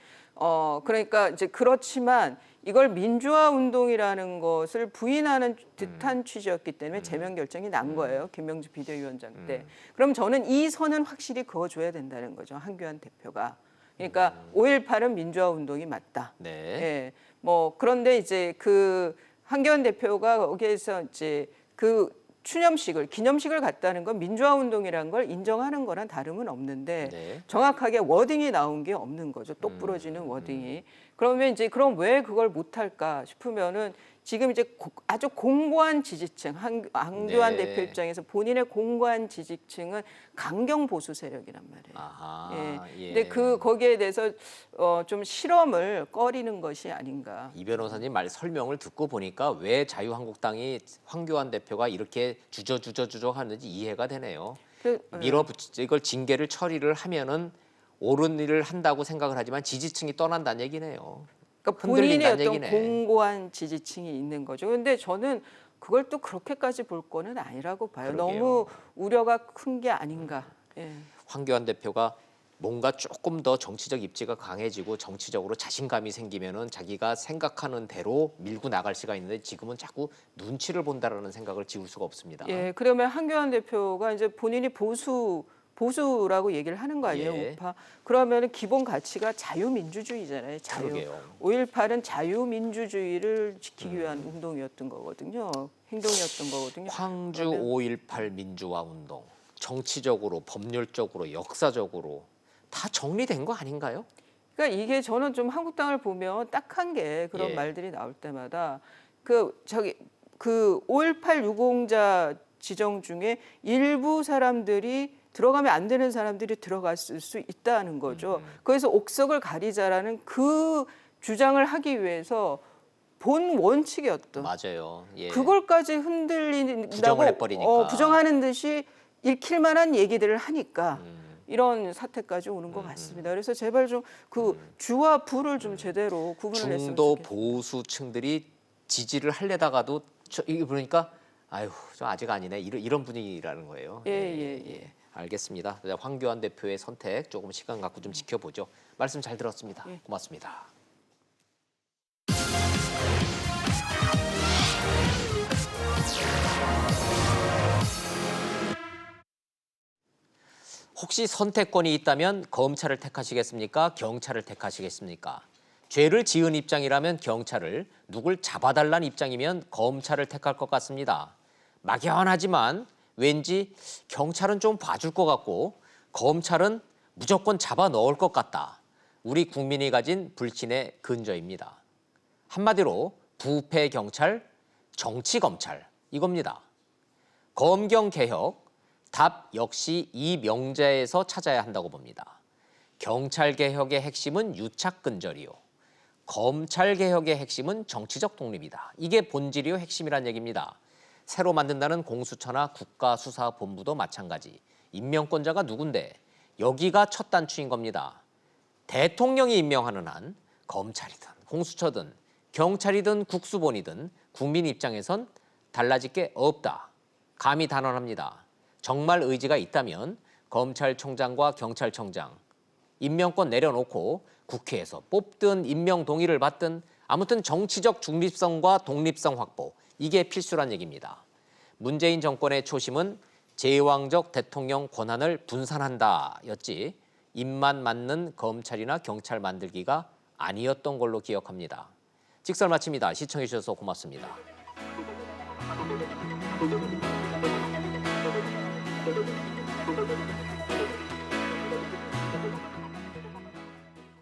그러니까 이제 그렇지만 이걸 민주화 운동이라는 것을 부인하는 듯한 취지였기 때문에 제명 결정이 난 거예요. 김명주 비대위원장 때. 그럼 저는 이 선은 확실히 그어줘야 된다는 거죠. 한교안 대표가. 그러니까 5.18은 민주화 운동이 맞다. 뭐 그런데 이제 그 한교안 대표가 거기에서 이제 그 기념식을 갖다는 건 민주화 운동이라는 걸 인정하는 거랑 다름은 없는데 정확하게 워딩이 나온 게 없는 거죠. 똑 부러지는 워딩이. 그러면 이제 그럼 왜 그걸 못할까 싶으면은 지금 이제 아주 공고한 지지층, 한교안 대표 입장에서 본인의 공고한 지지층은 강경 보수 세력이란 말이에요. 근데 거기에 대해서 좀 실험을 꺼리는 것이 아닌가. 이 변호사님 말 설명을 듣고 보니까 왜 자유한국당이 황교안 대표가 이렇게 주저 하는지 이해가 되네요. 이걸 징계를 처리를 하면은 옳은 일을 한다고 생각을 하지만 지지층이 떠난다는 얘기네요. 그러니까 본인의 어떤 공고한 지지층이 있는 거죠. 그런데 저는 그걸 또 그렇게까지 볼 거는 아니라고 봐요. 너무 우려가 큰 게 아닌가. 황교안 대표가 뭔가 조금 더 정치적 입지가 강해지고 정치적으로 자신감이 생기면은 자기가 생각하는 대로 밀고 나갈 수가 있는데 지금은 자꾸 눈치를 본다라는 생각을 지울 수가 없습니다. 그러면 한교안 대표가 이제 본인이 보수라고 얘기를 하는 거 아니에요, 우파. 그러면 기본 가치가 자유민주주의잖아요. 5.18은 자유민주주의를 지키기 위한 운동이었던 거거든요. 행동이었던 거거든요. 광주 5.18 민주화 운동, 정치적으로, 법률적으로, 역사적으로 다 정리된 거 아닌가요? 그러니까 이게 저는 좀 한국당을 보면 딱한 게 그런 말들이 나올 때마다 그 5.18 유공자 지정 중에 일부 사람들이 들어가면 안 되는 사람들이 들어갔을 수 있다는 거죠. 그래서 옥석을 가리자라는 그 주장을 하기 위해서 본 원칙이었던 맞아요. 예. 그걸까지 흔들린다고 부정을 해버리니까. 부정하는 듯이 읽힐 만한 얘기들을 하니까 이런 사태까지 오는 것 같습니다. 그래서 제발 좀 그 주와 부를 좀 제대로 구분을 했으면 중도 좋겠습니다. 보수층들이 지지를 하려다가도 이게 그러니까 아유 저 아직 아니네 이런 분위기라는 거예요. 예. 알겠습니다. 황교안 대표의 선택 조금 시간 갖고 좀 지켜보죠. 말씀 잘 들었습니다. 예. 고맙습니다. 혹시 선택권이 있다면 검찰을 택하시겠습니까? 경찰을 택하시겠습니까? 죄를 지은 입장이라면 경찰을, 누굴 잡아달라는 입장이면 검찰을 택할 것 같습니다. 막연하지만 왠지 경찰은 좀 봐줄 것 같고 검찰은 무조건 잡아 넣을 것 같다. 우리 국민이 가진 불신의 근저입니다. 한마디로 부패 경찰, 정치 검찰 이겁니다. 검경 개혁, 답 역시 이 명제에서 찾아야 한다고 봅니다. 경찰 개혁의 핵심은 유착 근절이요. 검찰 개혁의 핵심은 정치적 독립이다. 이게 본질이요 핵심이란 얘기입니다. 새로 만든다는 공수처나 국가수사본부도 마찬가지. 임명권자가 누군데 여기가 첫 단추인 겁니다. 대통령이 임명하는 한 검찰이든 공수처든 경찰이든 국수본이든 국민 입장에선 달라질 게 없다. 감히 단언합니다. 정말 의지가 있다면 검찰총장과 경찰청장 임명권 내려놓고 국회에서 뽑든 임명 동의를 받든 아무튼 정치적 중립성과 독립성 확보 이게 필수란 얘기입니다. 문재인 정권의 초심은 제왕적 대통령 권한을 분산한다였지 입만 맞는 검찰이나 경찰 만들기가 아니었던 걸로 기억합니다. 직설 마칩니다. 시청해 주셔서 고맙습니다.